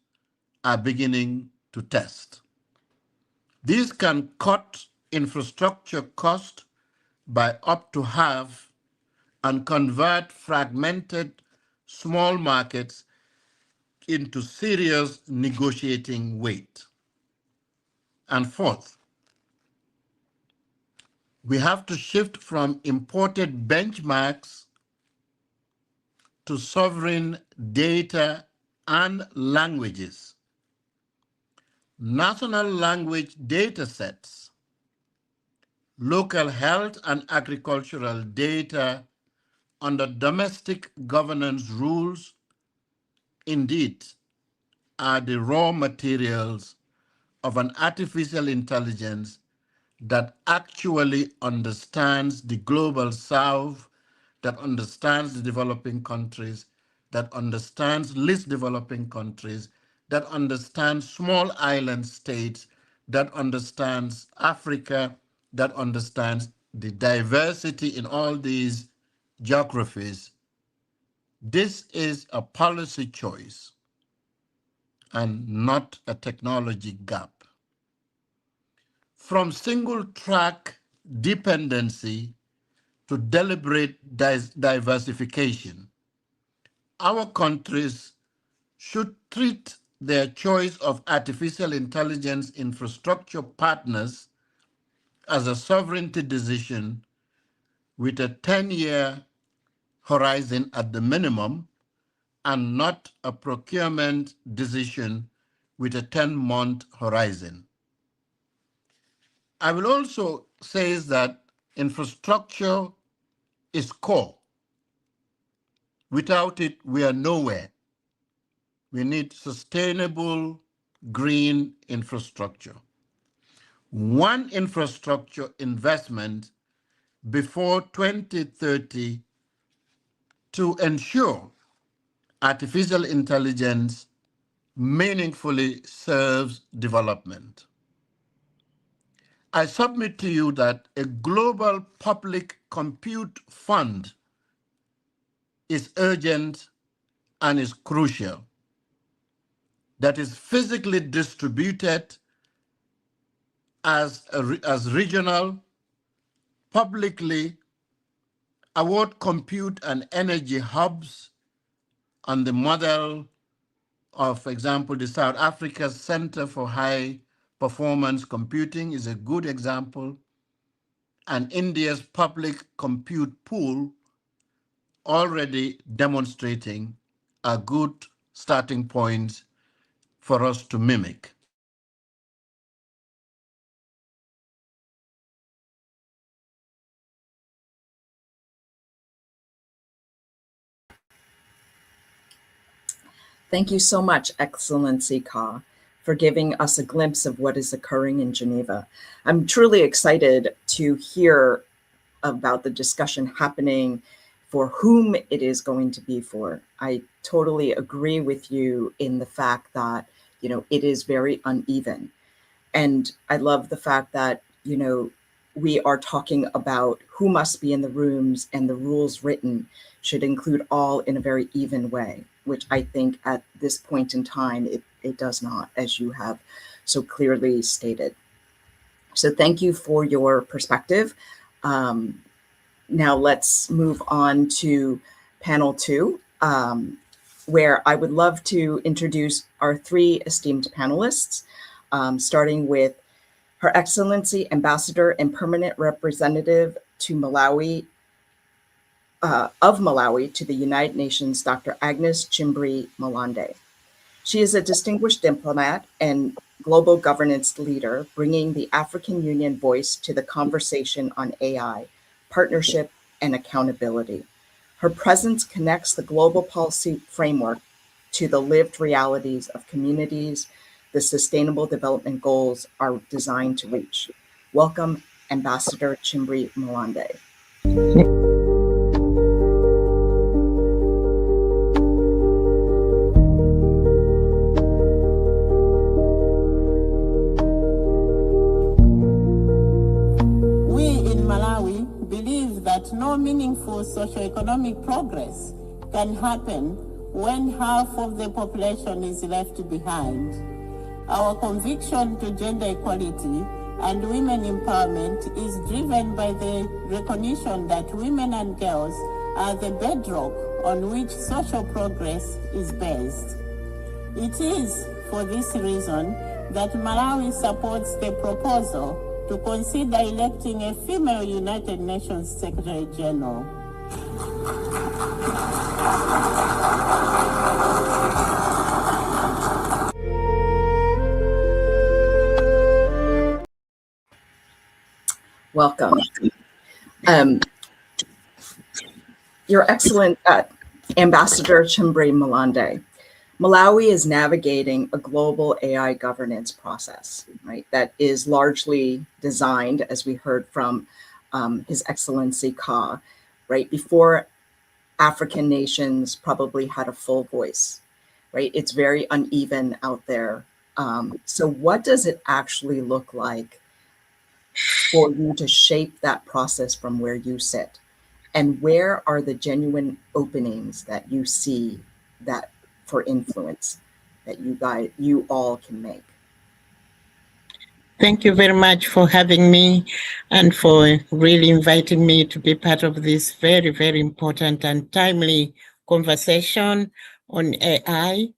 are beginning to test. These can cut infrastructure cost by up to half and convert fragmented small markets into serious negotiating weight. And fourth, we have to shift from imported benchmarks to sovereign data and languages. National language data sets, local health and agricultural data under domestic governance rules, indeed, are the raw materials of an artificial intelligence that actually understands the global south, that understands the developing countries, that understands least developing countries, that understands small island states, that understands Africa, that understands the diversity in all these geographies. This is a policy choice and not a technology gap. From single track dependency to deliberate diversification, our countries should treat their choice of artificial intelligence infrastructure partners as a sovereignty decision with a 10-year horizon at the minimum and not a procurement decision with a 10-month horizon. I will also say that infrastructure is core. Without it, we are nowhere. We need sustainable green infrastructure. One infrastructure investment before 2030 to ensure artificial intelligence meaningfully serves development. I submit to you that a global public compute fund is urgent and is crucial, that is physically distributed as regional, publicly award compute and energy hubs on the model of, for example, the South Africa Center for High Performance Computing is a good example, and India's public compute pool already demonstrating a good starting point for us to mimic. Thank you so much, Excellency Ka, for giving us a glimpse of what is occurring in Geneva. I'm truly excited to hear about the discussion happening, for whom it is going to be for. I totally agree with you in the fact that, it is very uneven. And I love the fact that, we are talking about who must be in the rooms, and the rules written should include all in a very even way, which I think at this point in time, it does not, as you have so clearly stated. So thank you for your perspective. Now let's move on to panel 2, where I would love to introduce our 3 esteemed panelists, starting with Her Excellency Ambassador and Permanent Representative to Malawi, of Malawi to the United Nations, Dr. Agnes Chimbri Malande. She is a distinguished diplomat and global governance leader, bringing the African Union voice to the conversation on AI, partnership, and accountability. Her presence connects the global policy framework to the lived realities of communities the Sustainable Development Goals are designed to reach. Welcome, Ambassador Chimbri Malande. No meaningful socio-economic progress can happen when half of the population is left behind. Our conviction to gender equality and women empowerment is driven by the recognition that women and girls are the bedrock on which social progress is based. It is for this reason that Malawi supports the proposal to consider electing a female United Nations Secretary General. Welcome. Your Excellent Ambassador Chimbri Malande. Malawi is navigating a global AI governance process, right? That is largely designed, as we heard from His Excellency Ka, right? Before African nations probably had a full voice, right? It's very uneven out there. So what does it actually look like for you to shape that process from where you sit? And where are the genuine openings that you see that for influence that you all can make? Thank you very much for having me and for really inviting me to be part of this very, very important and timely conversation on AI.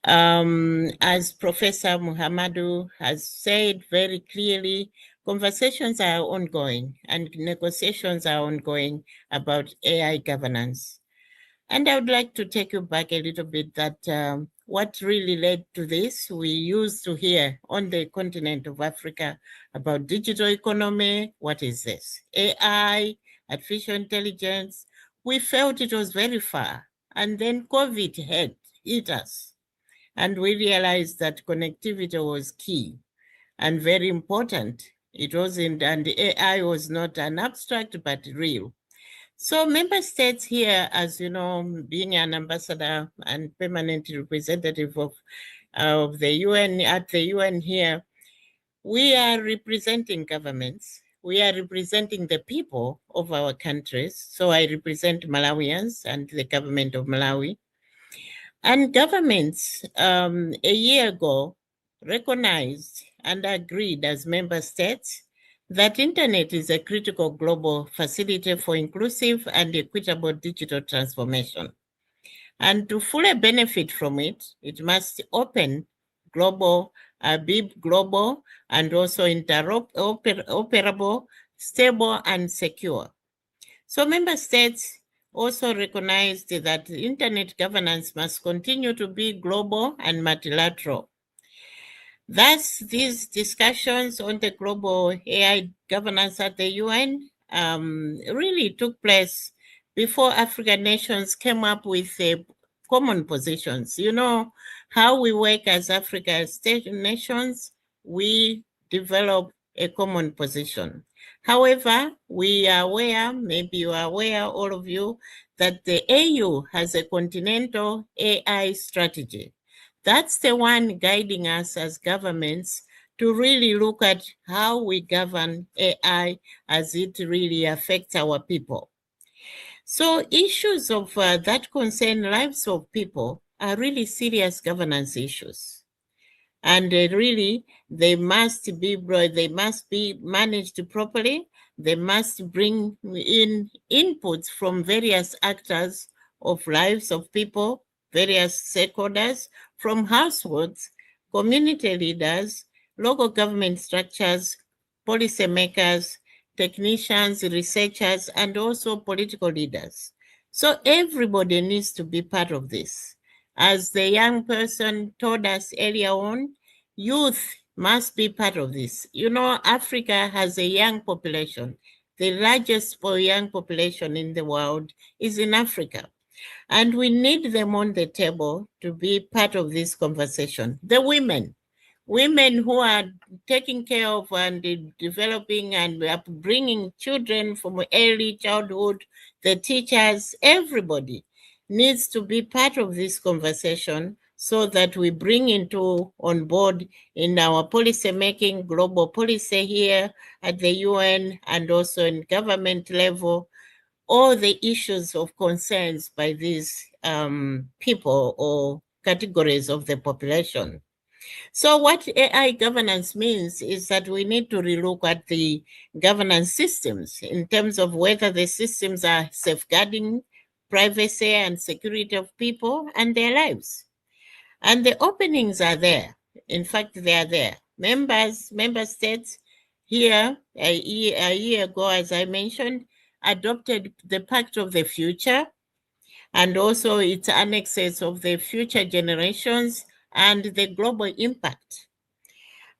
As Professor Muhammadu has said very clearly, conversations are ongoing and negotiations are ongoing about AI governance. And I would like to take you back a little bit that what really led to this, we used to hear on the continent of Africa about digital economy. What is this? AI, artificial intelligence. We felt it was very far. And then COVID hit us. And we realized that connectivity was key and very important. It wasn't, and the AI was not an abstract, but real. So member states here, as you know, being an ambassador and permanent representative of the UN, at the UN here, we are representing governments. We are representing the people of our countries. So I represent Malawians and the government of Malawi. And governments a year ago recognized and agreed as member states that internet is a critical global facility for inclusive and equitable digital transformation. And to fully benefit from it, it must open global, be global, and also interoperable, stable, and secure. So member states also recognized that internet governance must continue to be global and multilateral. Thus, these discussions on the global AI governance at the UN really took place before African nations came up with a common positions. You know how we work as Africa state nations, we develop a common position. However, we are aware, maybe you are aware, all of you, that the AU has a continental AI strategy. That's the one guiding us as governments to really look at how we govern AI as it really affects our people. So issues of that concern lives of people are really serious governance issues. And really, they must be managed properly. They must bring in inputs from various actors of lives of people, various stakeholders, from households, community leaders, local government structures, policymakers, technicians, researchers, and also political leaders. So everybody needs to be part of this. As the young person told us earlier on, youth must be part of this. You know, Africa has a young population. The largest young population in the world is in Africa. And we need them on the table to be part of this conversation. The women who are taking care of and developing and bringing children from early childhood, the teachers, everybody needs to be part of this conversation so that we bring on board in our policy making, global policy here at the UN and also in government level, all the issues of concerns by these people or categories of the population. So what AI governance means is that we need to relook at the governance systems in terms of whether the systems are safeguarding privacy and security of people and their lives. And the openings are there. In fact, they are there. Member states here a year ago, as I mentioned, adopted the Pact of the Future and also its annexes of the future generations and the global impact.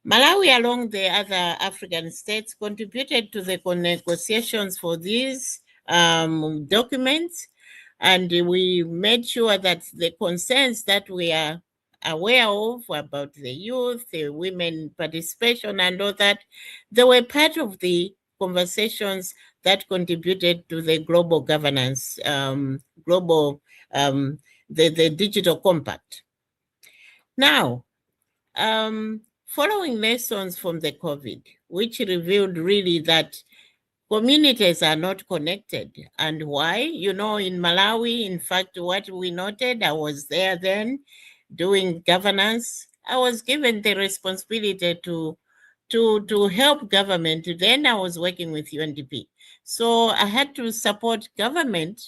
Malawi, along the other African states, contributed to the negotiations for these documents, and we made sure that the concerns that we are aware of about the youth, the women participation and all that, they were part of the conversations that contributed to the global governance, the digital compact. Now, following lessons from the COVID, which revealed really that communities are not connected. And why? You know, in Malawi, in fact, what we noted, I was there then doing governance. I was given the responsibility to help government. Then I was working with UNDP. So I had to support government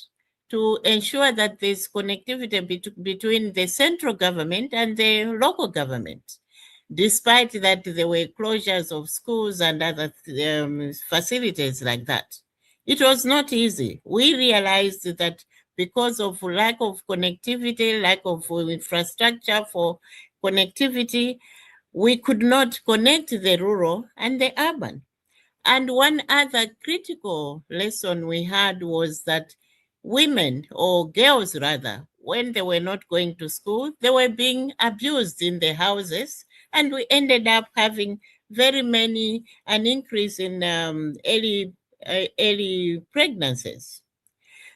to ensure that there's connectivity between the central government and the local government. Despite that, there were closures of schools and other facilities like that. It was not easy. We realized that because of lack of connectivity, lack of infrastructure for connectivity, we could not connect the rural and the urban. And one other critical lesson we had was that women, or girls rather, when they were not going to school, they were being abused in the houses, and we ended up having an increase in early pregnancies.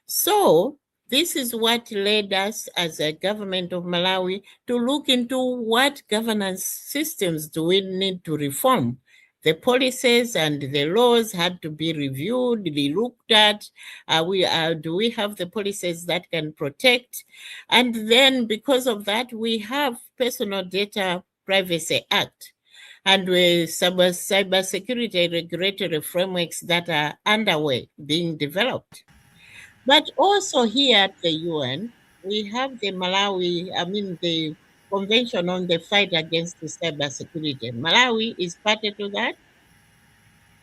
So this is what led us as a government of Malawi to look into what governance systems do we need to reform. The policies and the laws had to be reviewed, looked at. Do we have the policies that can protect? And then because of that, we have Personal Data Privacy Act and with cybersecurity regulatory frameworks that are underway, being developed. But also here at the UN, we have the the Convention on the Fight Against the Cybersecurity. Malawi is party to that.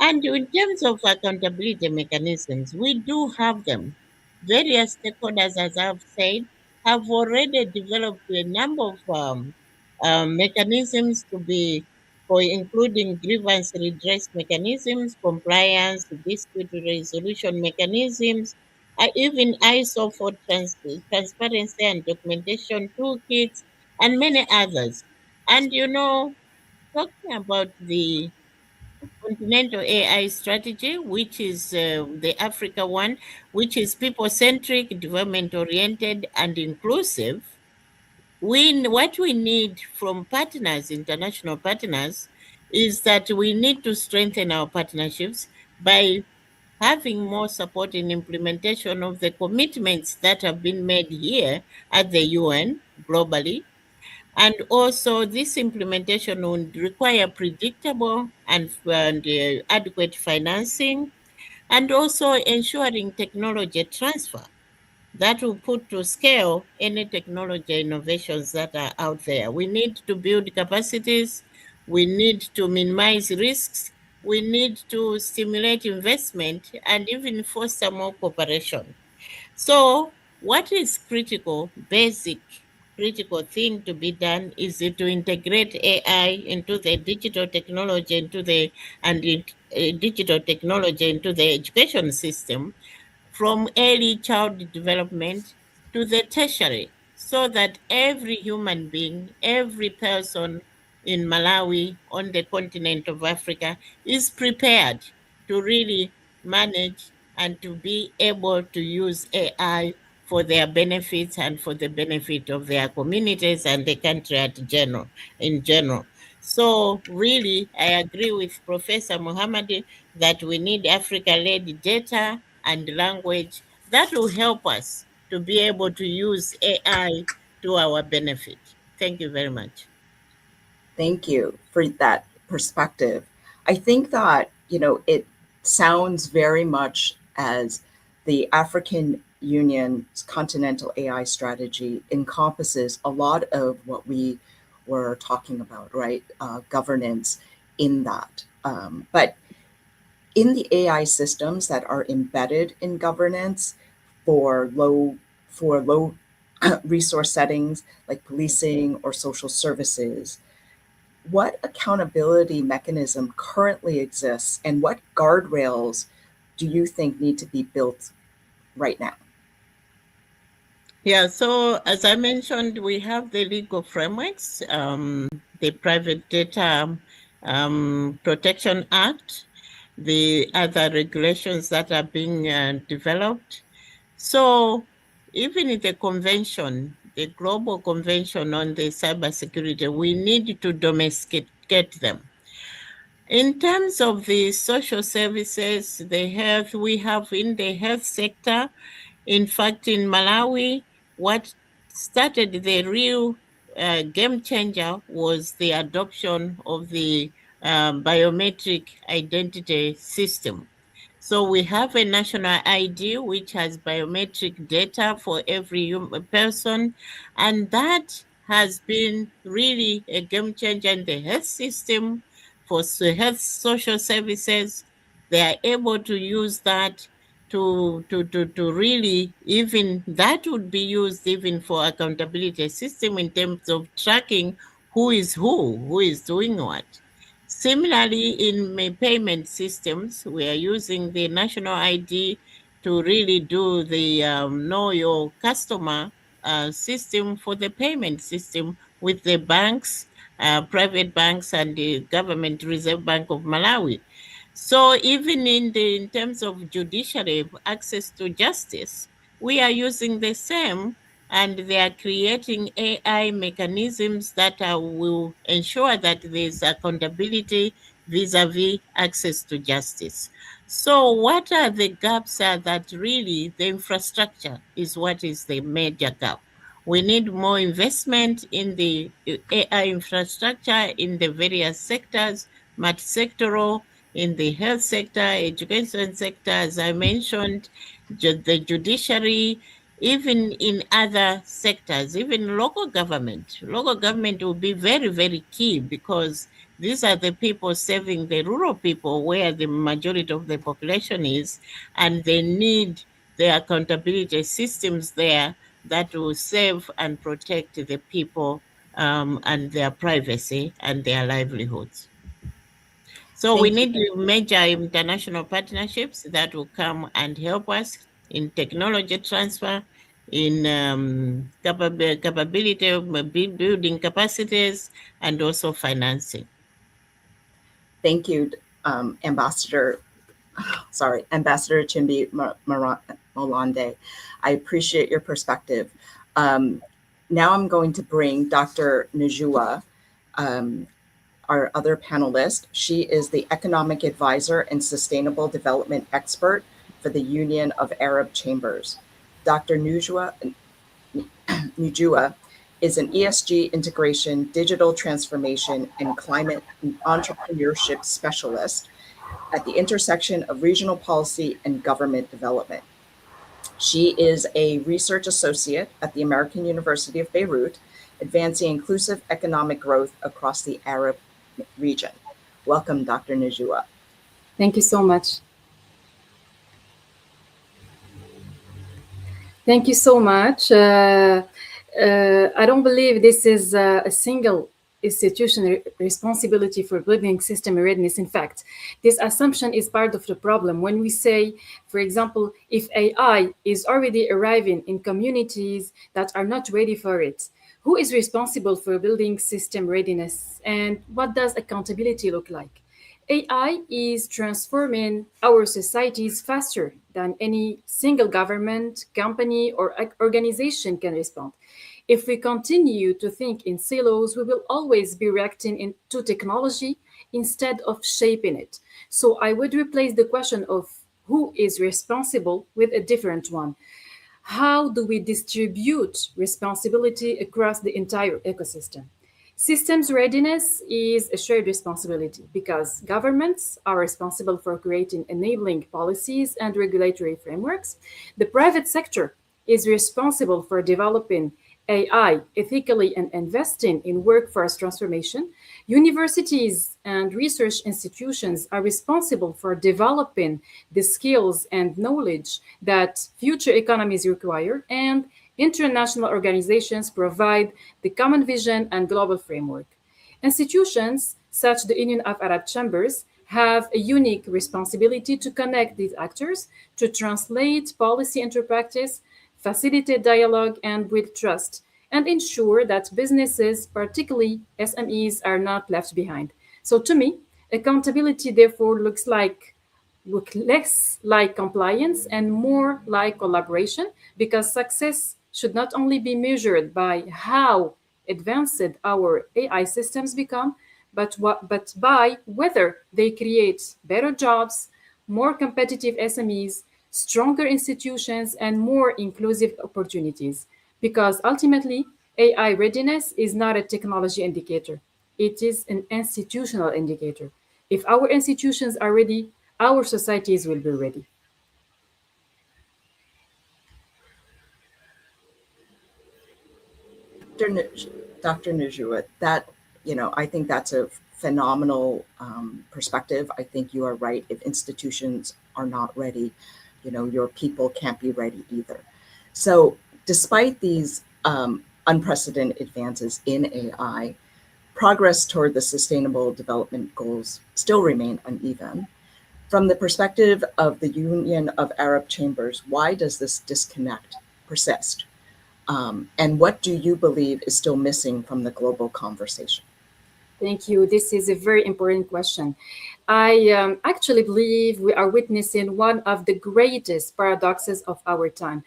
And in terms of accountability mechanisms, we do have them. Various stakeholders, as I've said, have already developed a number of mechanisms for including grievance redress mechanisms, compliance, dispute resolution mechanisms, even ISO for transparency and documentation toolkits, and many others. And talking about the continental AI strategy, which is the Africa one, which is people-centric, development-oriented, and inclusive. What we need from partners, international partners, is that we need to strengthen our partnerships by having more support in implementation of the commitments that have been made here at the UN globally. And also, this implementation would require predictable and adequate financing, and also ensuring technology transfer that will put to scale any technology innovations that are out there. We need to build capacities. We need to minimize risks. We need to stimulate investment and even foster more cooperation. So what is critical thing to be done is to integrate AI into the digital technology, digital technology into the education system, from early child development to the tertiary, so that every human being, every person in Malawi, on the continent of Africa, is prepared to really manage and to be able to use AI for their benefits and for the benefit of their communities and the country in general. So really, I agree with Professor Muhammad that we need Africa-led data and language that will help us to be able to use AI to our benefit. Thank you very much. Thank you for that perspective. I think that, it sounds very much as the African Union's continental AI strategy encompasses a lot of what we were talking about, right? Governance in that. But in the AI systems that are embedded in governance for low resource settings like policing or social services, what accountability mechanism currently exists and what guardrails do you think need to be built right now? Yeah, so as I mentioned, we have the legal frameworks, the Private Data Protection Act, the other regulations that are being developed. So even in the convention, the global convention on the cybersecurity, we need to domesticate them. In terms of the social services, the health, we have in the health sector, in fact, in Malawi, what started the real game changer was the adoption of the biometric identity system. So we have a national ID which has biometric data for every person, and that has been really a game changer in the health system for health social services. They are able to use that to really, even that would be used even for accountability system in terms of tracking who is doing what. Similarly, in payment systems, we are using the national ID to really do the know your customer system for the payment system with the banks, private banks, and the government Reserve Bank of Malawi. So even in terms of judiciary access to justice, we are using the same, and they are creating AI mechanisms that will ensure that there's accountability vis-a-vis access to justice. So what are the gaps are that really the infrastructure is what is the major gap. We need more investment in the AI infrastructure in the various sectors, multi-sectoral, in the health sector, education sector, as I mentioned, the judiciary, even in other sectors, even local government. Local government will be very, very key because these are the people serving the rural people where the majority of the population is, and they need the accountability systems there that will save and protect the people and their privacy and their livelihoods. So we need to major international partnerships that will come and help us in technology transfer, in capability of building capacities, and also financing. Thank you, Ambassador Chimbi Molande. I appreciate your perspective. Now I'm going to bring Dr. Najua, our other panelist. She is the Economic Advisor and Sustainable Development Expert for the Union of Arab Chambers. Dr. Najua is an ESG integration, digital transformation, and climate entrepreneurship specialist at the intersection of regional policy and government development. She is a research associate at the American University of Beirut, advancing inclusive economic growth across the Arab region. Welcome, Dr. Najua. Thank you so much. Thank you so much. I don't believe this is a single institutional responsibility for building system readiness. In fact, this assumption is part of the problem when we say, for example, if AI is already arriving in communities that are not ready for it, who is responsible for building system readiness, and what does accountability look like? AI is transforming our societies faster than any single government, company, or organization can respond. If we continue to think in silos, we will always be reacting to technology instead of shaping it. So I would replace the question of who is responsible with a different one. How do we distribute responsibility across the entire ecosystem? Systems readiness is a shared responsibility because governments are responsible for creating enabling policies and regulatory frameworks. The private sector is responsible for developing AI ethically and investing in workforce transformation. Universities and research institutions are responsible for developing the skills and knowledge that future economies require, and international organizations provide the common vision and global framework. Institutions, such the Union of Arab Chambers, have a unique responsibility to connect these actors, to translate policy into practice, facilitate dialogue, and build trust, and ensure that businesses, particularly SMEs, are not left behind. So to me, accountability therefore look less like compliance and more like collaboration, because success should not only be measured by how advanced our AI systems become, but by whether they create better jobs, more competitive SMEs, stronger institutions, and more inclusive opportunities. Because ultimately, AI readiness is not a technology indicator. It is an institutional indicator. If our institutions are ready, our societies will be ready. Dr. Najua, that, I think that's a phenomenal perspective. I think you are right. If institutions are not ready, your people can't be ready either. So despite these unprecedented advances in AI, progress toward the Sustainable Development Goals still remain uneven. From the perspective of the Union of Arab Chambers, why does this disconnect persist? And what do you believe is still missing from the global conversation? Thank you. This is a very important question. I actually believe we are witnessing one of the greatest paradoxes of our time.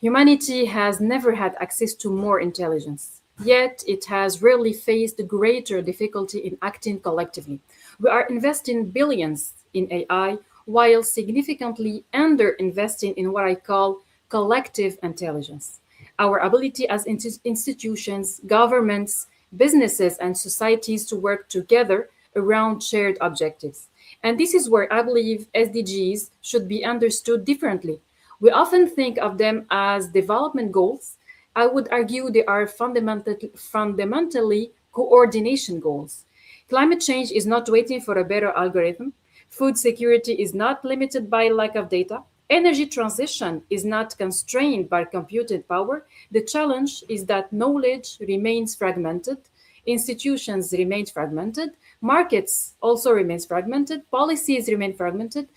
Humanity has never had access to more intelligence, yet it has rarely faced greater difficulty in acting collectively. We are investing billions in AI while significantly under-investing in what I call collective intelligence. Our ability as institutions, governments, businesses, and societies to work together around shared objectives. And this is where I believe SDGs should be understood differently. We often think of them as development goals. I would argue they are fundamentally coordination goals. Climate change is not waiting for a better algorithm. Food security is not limited by lack of data. Energy transition is not constrained by computed power. The challenge is that knowledge remains fragmented, institutions remain fragmented, markets also remain fragmented, policies remain fragmented.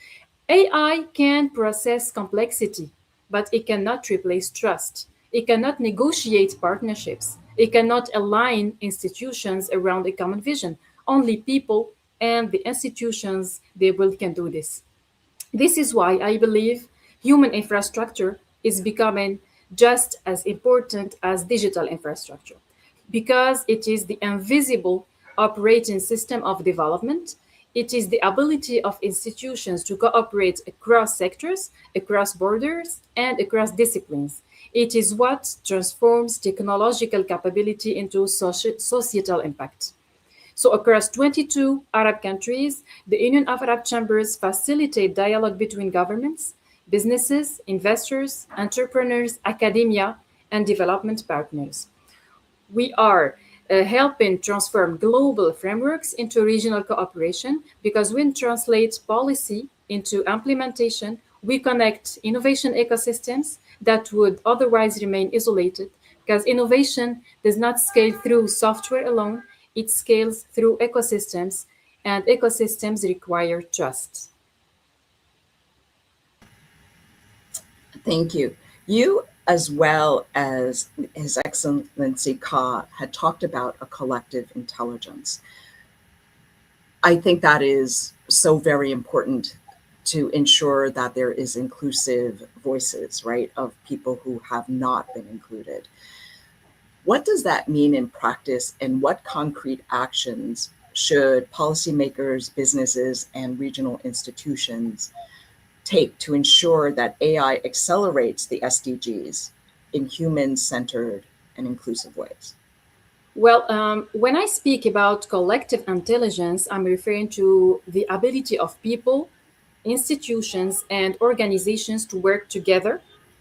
AI can process complexity, but it cannot replace trust. It cannot negotiate partnerships. It cannot align institutions around a common vision. Only people and the institutions they will can do this. This is why I believe human infrastructure is becoming just as important as digital infrastructure because it is the invisible operating system of development. It is the ability of institutions to cooperate across sectors, across borders, and across disciplines. It is what transforms technological capability into societal impact. So across 22 Arab countries, the Union of Arab Chambers facilitate dialogue between governments, businesses, investors, entrepreneurs, academia, and development partners. We are helping transform global frameworks into regional cooperation because we translate policy into implementation. We connect innovation ecosystems that would otherwise remain isolated because innovation does not scale through software alone, it scales through ecosystems, and ecosystems require trust. Thank you. You, as well as His Excellency Ka, had talked about a collective intelligence. I think that is so very important to ensure that there is inclusive voices, right, of people who have not been included. What does that mean in practice, and what concrete actions should policymakers, businesses, and regional institutions take to ensure that AI accelerates the SDGs in human-centered and inclusive ways? Well, when I speak about collective intelligence, I'm referring to the ability of people, institutions, and organizations to work together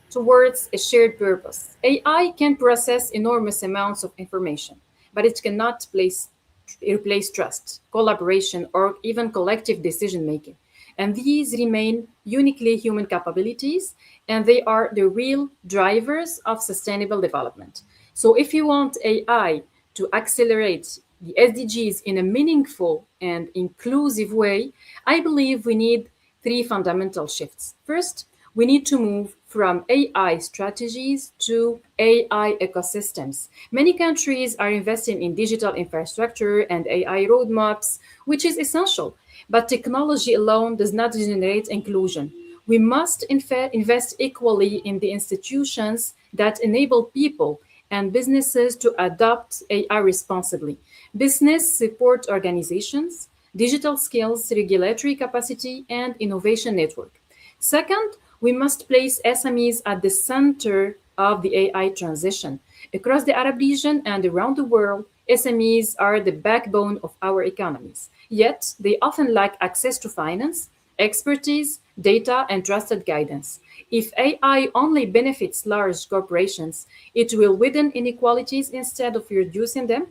towards a shared purpose. AI can process enormous amounts of information, but it cannot replace trust, collaboration, or even collective decision making. And these remain uniquely human capabilities, and they are the real drivers of sustainable development. So, if you want AI to accelerate the SDGs in a meaningful and inclusive way, I believe we need three fundamental shifts. First, we need to move from AI strategies to AI ecosystems. Many countries are investing in digital infrastructure and AI roadmaps, which is essential. But technology alone does not generate inclusion. We must invest equally in the institutions that enable people and businesses to adopt AI responsibly. Business support organizations, digital skills, regulatory capacity, and innovation network. Second, we must place SMEs at the center of the AI transition. Across the Arab region and around the world, SMEs are the backbone of our economies. Yet, they often lack access to finance, expertise, data, and trusted guidance. If AI only benefits large corporations, it will widen inequalities instead of reducing them,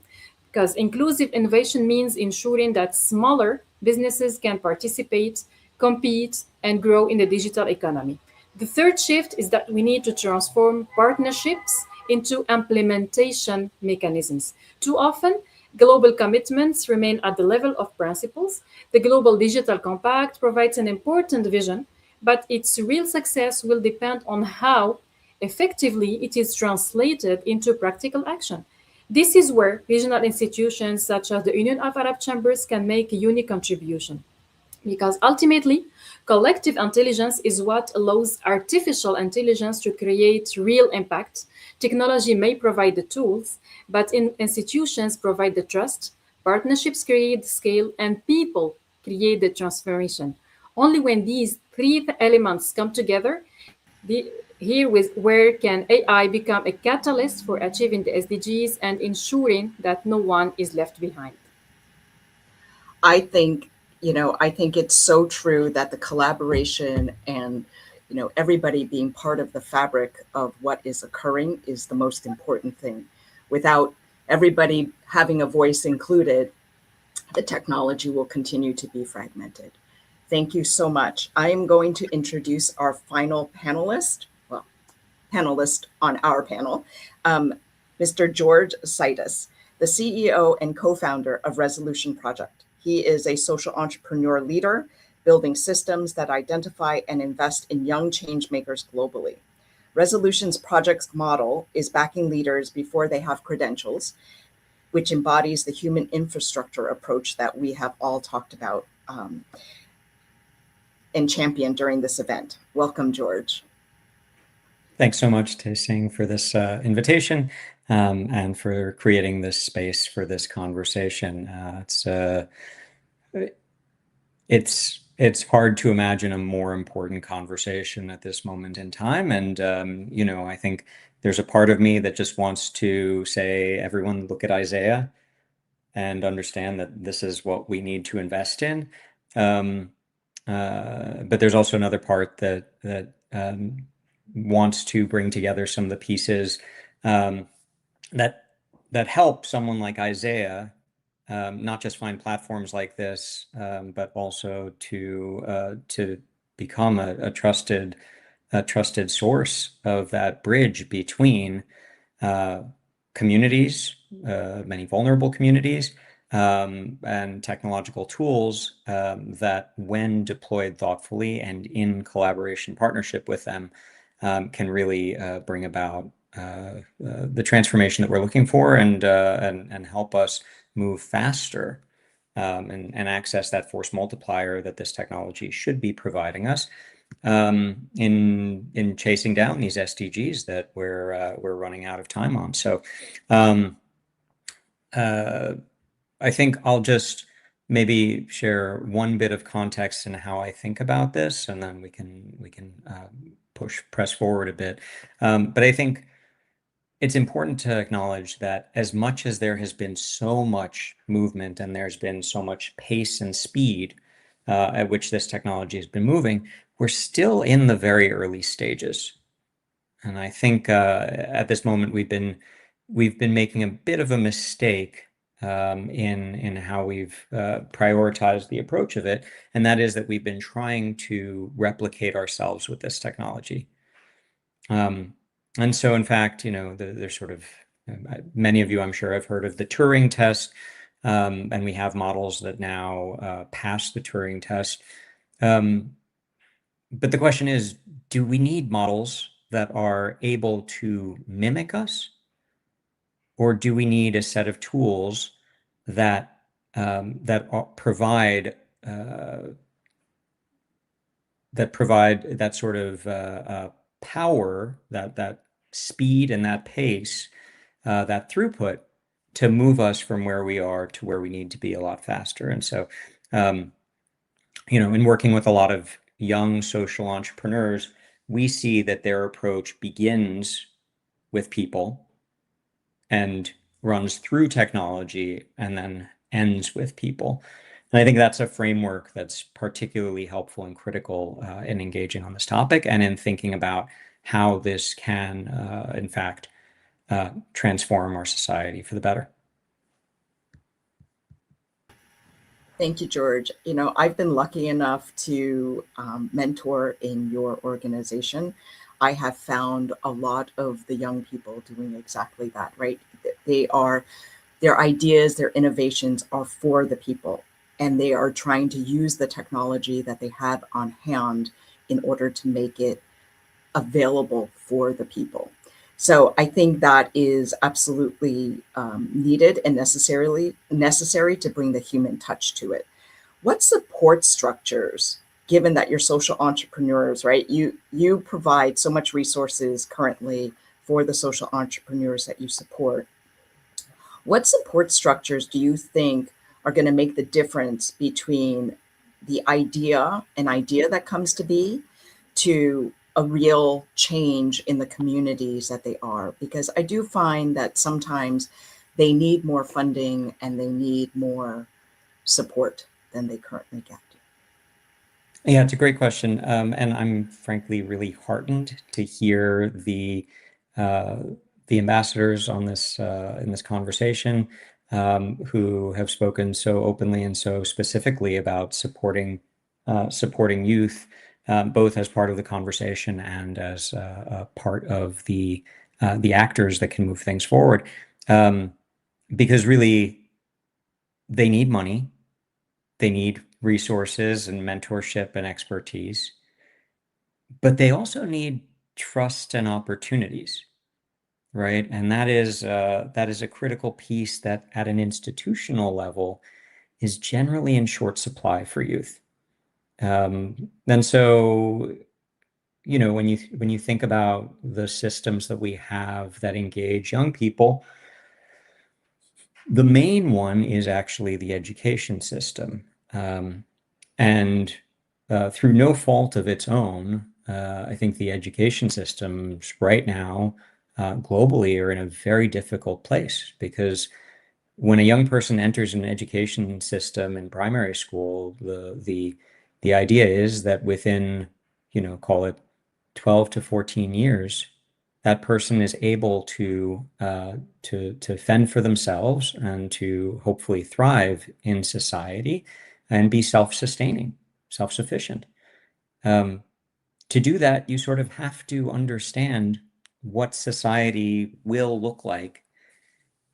because inclusive innovation means ensuring that smaller businesses can participate, compete, and grow in the digital economy. The third shift is that we need to transform partnerships into implementation mechanisms. Too often, global commitments remain at the level of principles. The Global Digital Compact provides an important vision, but its real success will depend on how effectively it is translated into practical action. This is where regional institutions such as the Union of Arab Chambers can make a unique contribution. Because ultimately, collective intelligence is what allows artificial intelligence to create real impact. Technology may provide the tools, but institutions provide the trust, partnerships create the scale, and people create the transformation. Only when these three elements come together, where can AI become a catalyst for achieving the SDGs and ensuring that no one is left behind. I think, I think it's so true that the collaboration and, everybody being part of the fabric of what is occurring is the most important thing. Without everybody having a voice included, the technology will continue to be fragmented. Thank you so much. I am going to introduce our final panelist on our panel, Mr. George Saitis, the CEO and co-founder of Resolution Project. He is a social entrepreneur leader, building systems that identify and invest in young change makers globally. Resolution's project model is backing leaders before they have credentials, which embodies the human infrastructure approach that we have all talked about and championed during this event. Welcome, George. Thanks so much, Tae-Sing, for this invitation and for creating this space for this conversation. It's hard to imagine a more important conversation at this moment in time. And, I think there's a part of me that just wants to say, everyone look at Isaiah and understand that this is what we need to invest in. But there's also another part that wants to bring together some of the pieces that help someone like Isaiah not just find platforms like this, but also to become a trusted source of that bridge between communities, many vulnerable communities, and technological tools that, when deployed thoughtfully and in collaboration partnership with them, can really bring about the transformation that we're looking for and help us move faster and access that force multiplier that this technology should be providing us in chasing down these SDGs that we're running out of time on. So I think I'll just maybe share one bit of context in how I think about this, and then we can press forward a bit. But I think it's important to acknowledge that as much as there has been so much movement and there's been so much pace and speed at which this technology has been moving, we're still in the very early stages. And I think at this moment we've been making a bit of a mistake in how we've prioritized the approach of it, and that is that we've been trying to replicate ourselves with this technology. And so, in fact, there's sort of, many of you, I'm sure, have heard of the Turing test, and we have models that now pass the Turing test. But the question is, do we need models that are able to mimic us? Or do we need a set of tools that provide that sort of power, that speed and that pace, that throughput, to move us from where we are to where we need to be a lot faster? And so, in working with a lot of young social entrepreneurs, we see that their approach begins with people and runs through technology and then ends with people. And I think that's a framework that's particularly helpful and critical in engaging on this topic and in thinking about how this can, in fact, transform our society for the better. Thank you, George. I've been lucky enough to mentor in your organization. I have found a lot of the young people doing exactly that, right? Their ideas, their innovations are for the people, and they are trying to use the technology that they have on hand in order to make it available for the people. So I think that is absolutely needed and necessary to bring the human touch to it. What support structures, given that you're social entrepreneurs, right? You provide so much resources currently for the social entrepreneurs that you support. What support structures do you think are going to make the difference between an idea that comes to be, to a real change in the communities that they are? Because I do find that sometimes they need more funding and they need more support than they currently get. Yeah, it's a great question. And I'm frankly really heartened to hear the ambassadors on this in this conversation who have spoken so openly and so specifically about supporting youth, both as part of the conversation and as a part of the actors that can move things forward. Because really, they need money, they need resources and mentorship and expertise, but they also need trust and opportunities, right? And that is a critical piece that at an institutional level is generally in short supply for youth. And so, when you think about the systems that we have that engage young people, the main one is actually the education system. And through no fault of its own, I think the education systems right now globally are in a very difficult place, because when a young person enters an education system in primary school, the idea is that within, call it 12 to 14 years, that person is able to fend for themselves and to hopefully thrive in society and be self-sustaining, self-sufficient. To do that, you sort of have to understand what society will look like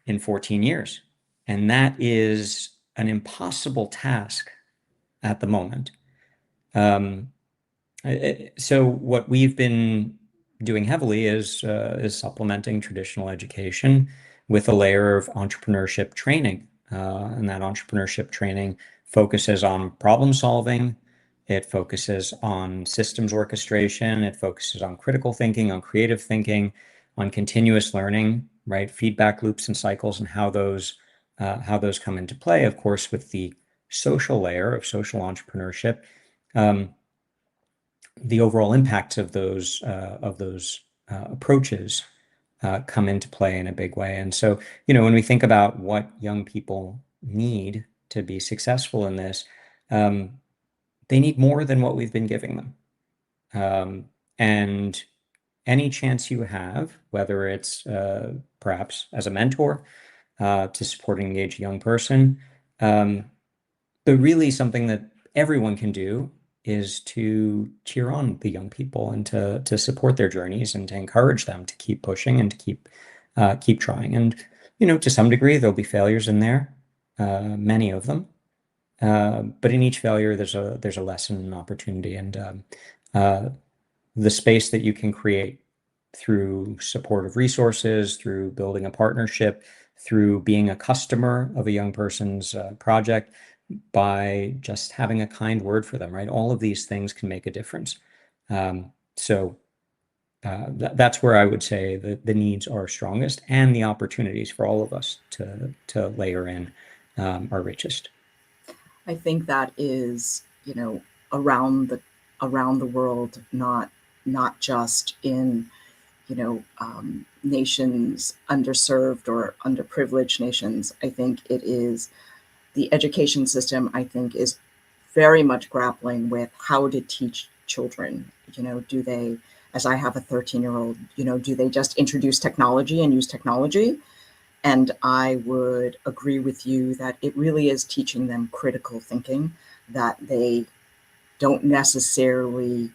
in 14 years. And that is an impossible task at the moment. So what we've been doing heavily is supplementing traditional education with a layer of entrepreneurship training. And that entrepreneurship training focuses on problem solving. It focuses on systems orchestration. It focuses on critical thinking, on creative thinking, on continuous learning, right? Feedback loops and cycles, and how those come into play, of course, with the social layer of social entrepreneurship. The overall impacts of those approaches come into play in a big way. And so, when we think about what young people need to be successful in this, they need more than what we've been giving them. And any chance you have, whether it's perhaps as a mentor to support and engage a young person, but really something that everyone can do is to cheer on the young people and to support their journeys and to encourage them to keep pushing and to keep trying. And to some degree, there'll be failures in there, many of them. But in each failure, there's a lesson and opportunity, and the space that you can create through supportive resources, through building a partnership, through being a customer of a young person's project, by just having a kind word for them, right? All of these things can make a difference. So that's where I would say that the needs are strongest, and the opportunities for all of us to layer in are richest. I think that is, around the world, not just in, nations, underserved or underprivileged nations. I think it is the education system, I think, is very much grappling with how to teach children. Do they, as I have a 13-year-old, do they just introduce technology and use technology? And I would agree with you that it really is teaching them critical thinking that they don't necessarily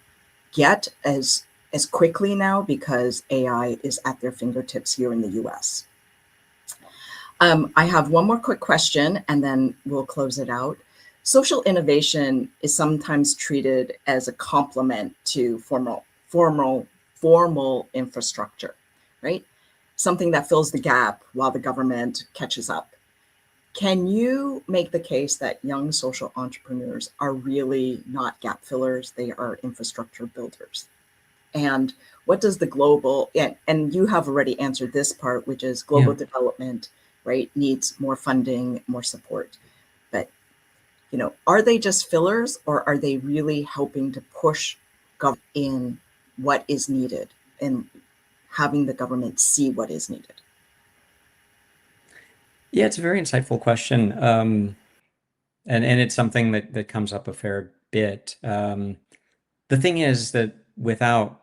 get as quickly now, because AI is at their fingertips here in the US. I have one more quick question, and then we'll close it out. Social innovation is sometimes treated as a complement to formal infrastructure, right? Something that fills the gap while the government catches up. Can you make the case that young social entrepreneurs are really not gap fillers, they are infrastructure builders? And what does the global, and you have already answered this part, which is global development, right, needs more funding, more support. But, are they just fillers, or are they really helping to push government in what is needed and having the government see what is needed? Yeah, it's a very insightful question. And it's something that comes up a fair bit. The thing is that without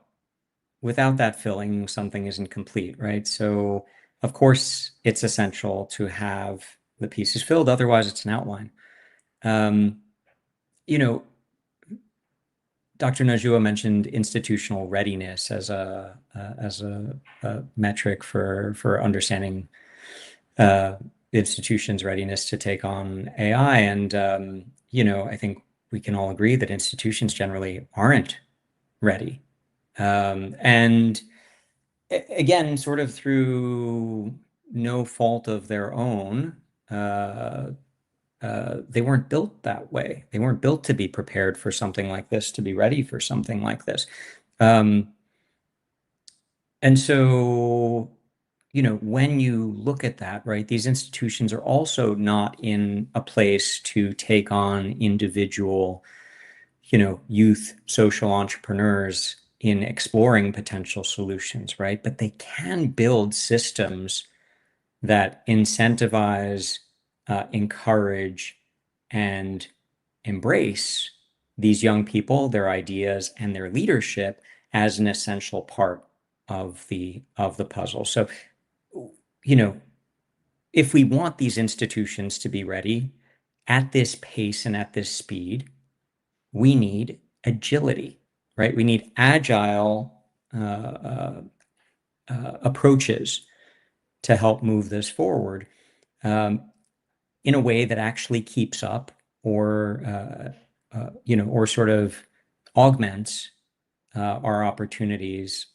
that filling, something isn't complete, right? So of course it's essential to have the pieces filled, otherwise it's an outline. Dr. Najua mentioned institutional readiness as a metric for understanding institutions' readiness to take on AI. And I think we can all agree that institutions generally aren't ready And again, sort of through no fault of their own, they weren't built that way. They weren't built to be prepared for something like this, to be ready for something like this. And so, when you look at that, right, these institutions are also not in a place to take on individual, youth social entrepreneurs in exploring potential solutions, right? But they can build systems that incentivize, encourage, and embrace these young people, their ideas, and their leadership as an essential part of the puzzle. So, if we want these institutions to be ready at this pace and at this speed, we need agility, right? We need agile approaches to help move this forward in a way that actually keeps up or sort of augments our opportunities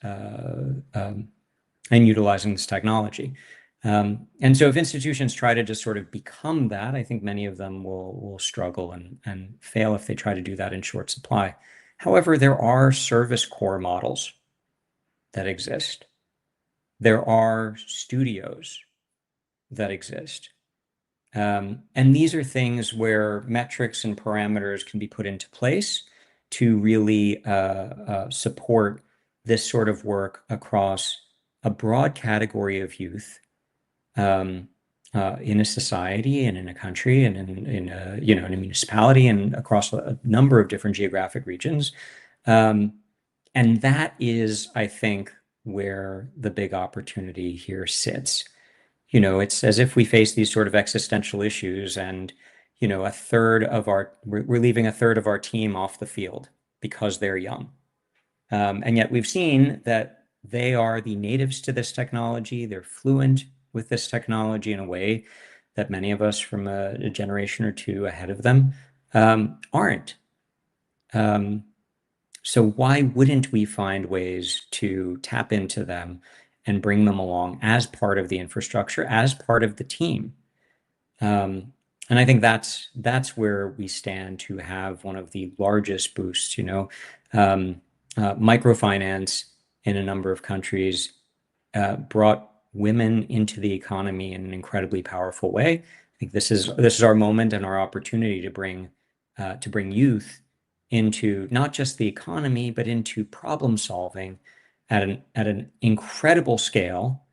and utilizing this technology. And so if institutions try to just sort of become that, I think many of them will struggle and fail if they try to do that in short supply. However, there are service core models that exist. There are studios that exist. And these are things where metrics and parameters can be put into place to really support this sort of work across a broad category of youth in a society and in a country and in a municipality and across a number of different geographic regions. And that is, I think, where the big opportunity here sits. It's as if we face these sort of existential issues and, we're leaving a third of our team off the field because they're young. And yet we've seen that they are the natives to this technology. They're fluent with this technology in a way that many of us from a generation or two ahead of them aren't. So why wouldn't we find ways to tap into them and bring them along as part of the infrastructure, as part of the team? And I think that's where we stand to have one of the largest boosts. Microfinance in a number of countries brought women into the economy in an incredibly powerful way. I think this is our moment and our opportunity to bring youth into not just the economy, but into problem solving at an incredible scale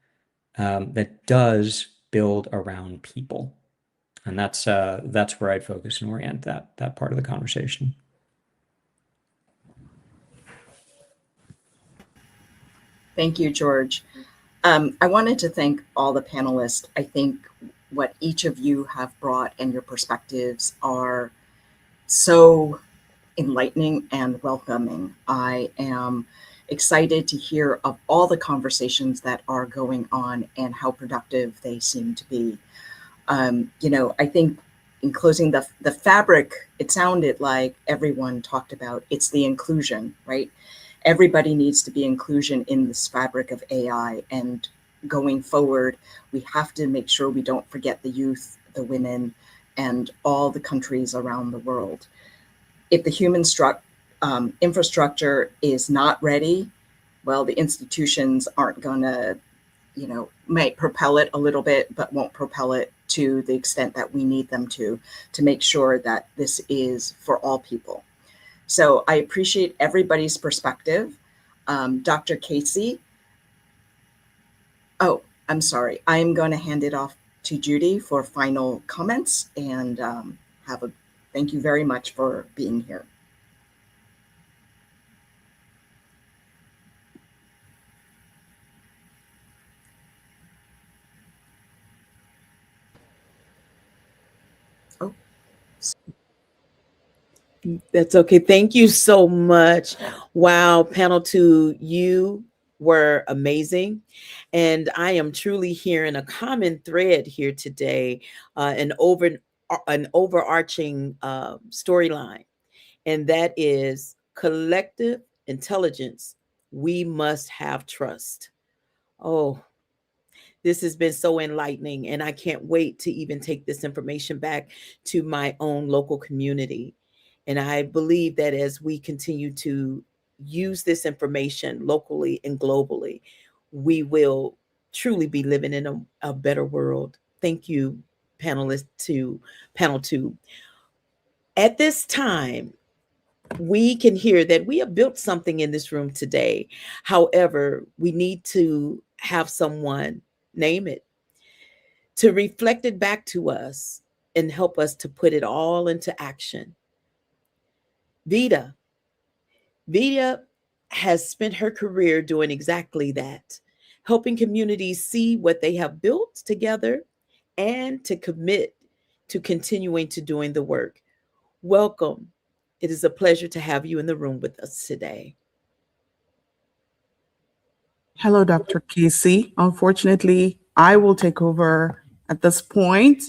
that does build around people. And that's where I'd focus and orient that part of the conversation. Thank you, George. I wanted to thank all the panelists. I think what each of you have brought and your perspectives are so enlightening and welcoming. I am excited to hear of all the conversations that are going on and how productive they seem to be. I think in closing the fabric, it sounded like everyone talked about, it's the inclusion, right? Everybody needs to be inclusion in this fabric of AI. And going forward, we have to make sure we don't forget the youth, the women, and all the countries around the world. If the human infrastructure is not ready, well, the institutions aren't going to, might propel it a little bit, but won't propel it to the extent that we need them to make sure that this is for all people. So I appreciate everybody's perspective. Dr. Casey. Oh, I'm sorry. I'm going to hand it off to Judy for final comments and thank you very much for being here. That's okay. Thank you so much. Wow, panel 2, you were amazing. And I am truly hearing a common thread here today, an overarching storyline. And that is collective intelligence we must have trust. Oh, this has been so enlightening, and I can't wait to even take this information back to my own local community. And I believe that as we continue to use this information locally and globally, we will truly be living in a better world. Thank you, panel 2. At this time, we can hear that we have built something in this room today. However, we need to have someone name it, to reflect it back to us and help us to put it all into action. Vida has spent her career doing exactly that, helping communities see what they have built together and to commit to continuing to doing the work. Welcome. It is a pleasure to have you in the room with us today. Hello, Dr. Casey. Unfortunately, I will take over at this point.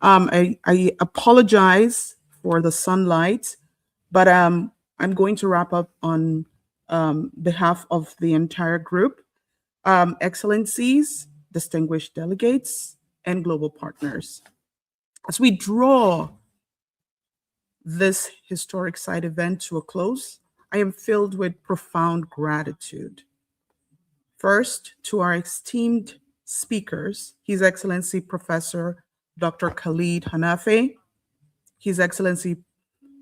I apologize for the sunlight, but I'm going to wrap up on behalf of the entire group. Excellencies, distinguished delegates, and global partners. As we draw this historic side event to a close, I am filled with profound gratitude. First, to our esteemed speakers, His Excellency Professor Dr. Khalid Hanafi, His Excellency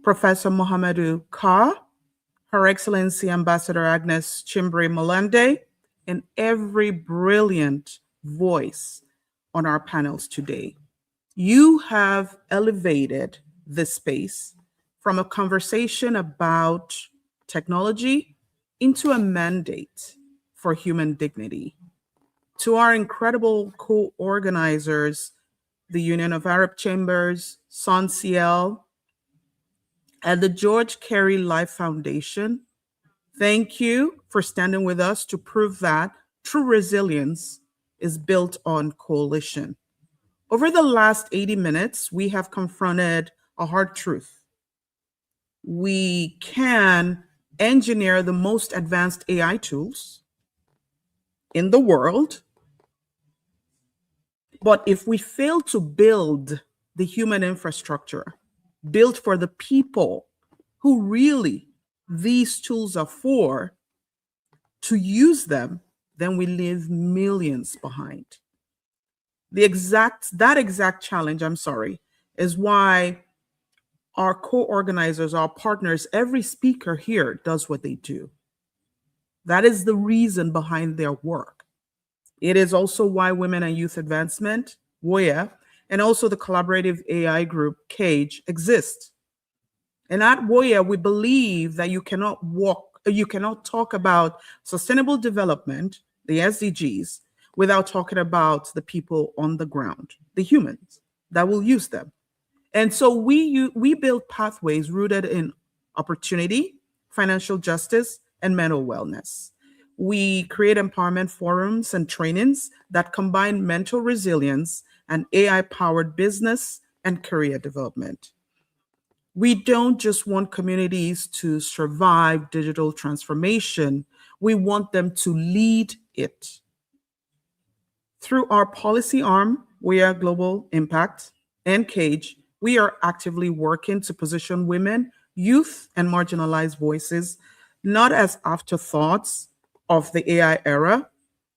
Professor Mohamedou Ka, Her Excellency Ambassador Agnes Chimbre Malande, and every brilliant voice on our panels today. You have elevated this space from a conversation about technology into a mandate for human dignity. To our incredible co-organizers, the Union of Arab Chambers, SONCIEL, and the George Carey Life Foundation, thank you for standing with us to prove that true resilience is built on coalition. Over the last 80 minutes, we have confronted a hard truth. We can engineer the most advanced AI tools in the world, but if we fail to build the human infrastructure built for the people who really these tools are for, to use them, then we leave millions behind. That exact challenge, is why our co-organizers, our partners, every speaker here does what they do. That is the reason behind their work. It is also why Women and Youth Advancement, WOYA, and also the collaborative AI group, CAGE, exist. And at WOYA, we believe that you cannot talk about sustainable development, the SDGs, without talking about the people on the ground, the humans that will use them. And so we build pathways rooted in opportunity, financial justice, and mental wellness. We create empowerment forums and trainings that combine mental resilience and AI-powered business and career development. We don't just want communities to survive digital transformation, we want them to lead it. Through our policy arm, WOYA Global Impact and CAGE, we are actively working to position women, youth, and marginalized voices not as afterthoughts of the AI era,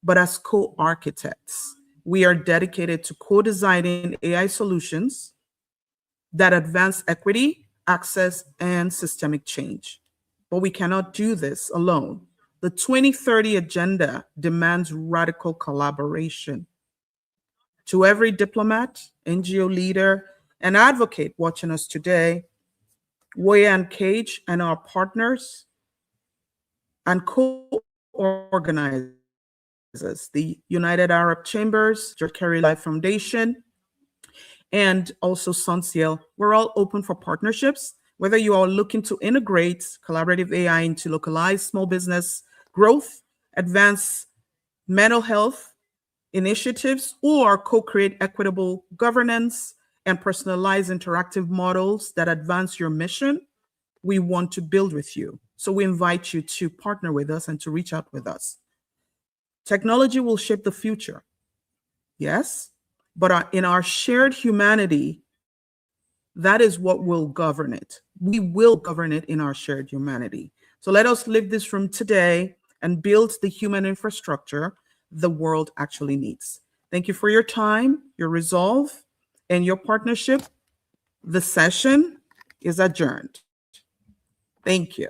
but as co-architects. We are dedicated to co-designing AI solutions that advance equity, access, and systemic change. But we cannot do this alone. The 2030 agenda demands radical collaboration. To every diplomat, NGO leader, and advocate watching us today, WOYA and CAGE and our partners and co-organizers, the United Arab Chambers, George Carey Life Foundation, and also SONCIEL, we're all open for partnerships, whether you are looking to integrate collaborative AI into localized small business growth, advance mental health initiatives, or co-create equitable governance and personalized interactive models that advance your mission, we want to build with you. So we invite you to partner with us and to reach out with us. Technology will shape the future, yes, but in our shared humanity, that is what will govern it. We will govern it in our shared humanity. So let us live this from today and build the human infrastructure the world actually needs. Thank you for your time, your resolve, and your partnership. The session is adjourned. Thank you.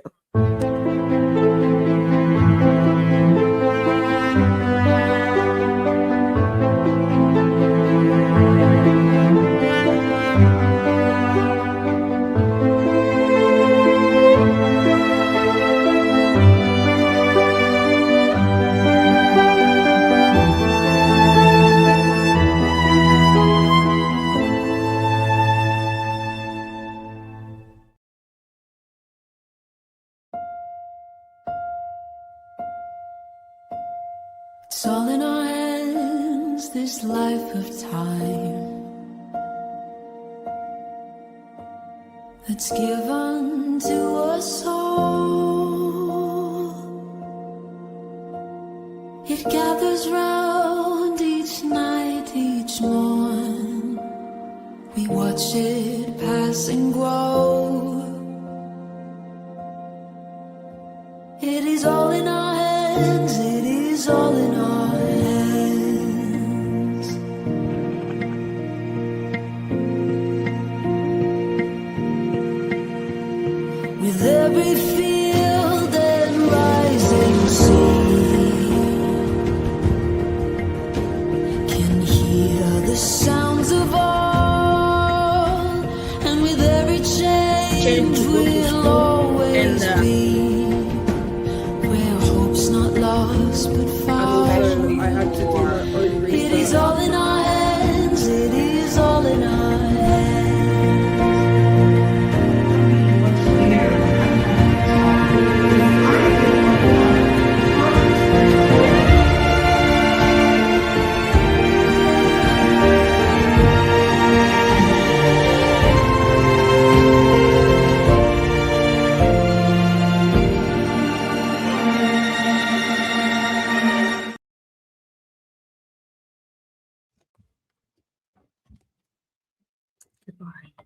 It's all in our hands, this life of time that's given to us all. It gathers round each night, each morn. We watch it pass and grow. It is all in our hands, it is all in our hands. With every field and rising sea, can hear the sounds of all, and with every change we'll always be where hope's not lost but found. It is all in our hands, it is all in our Goodbye.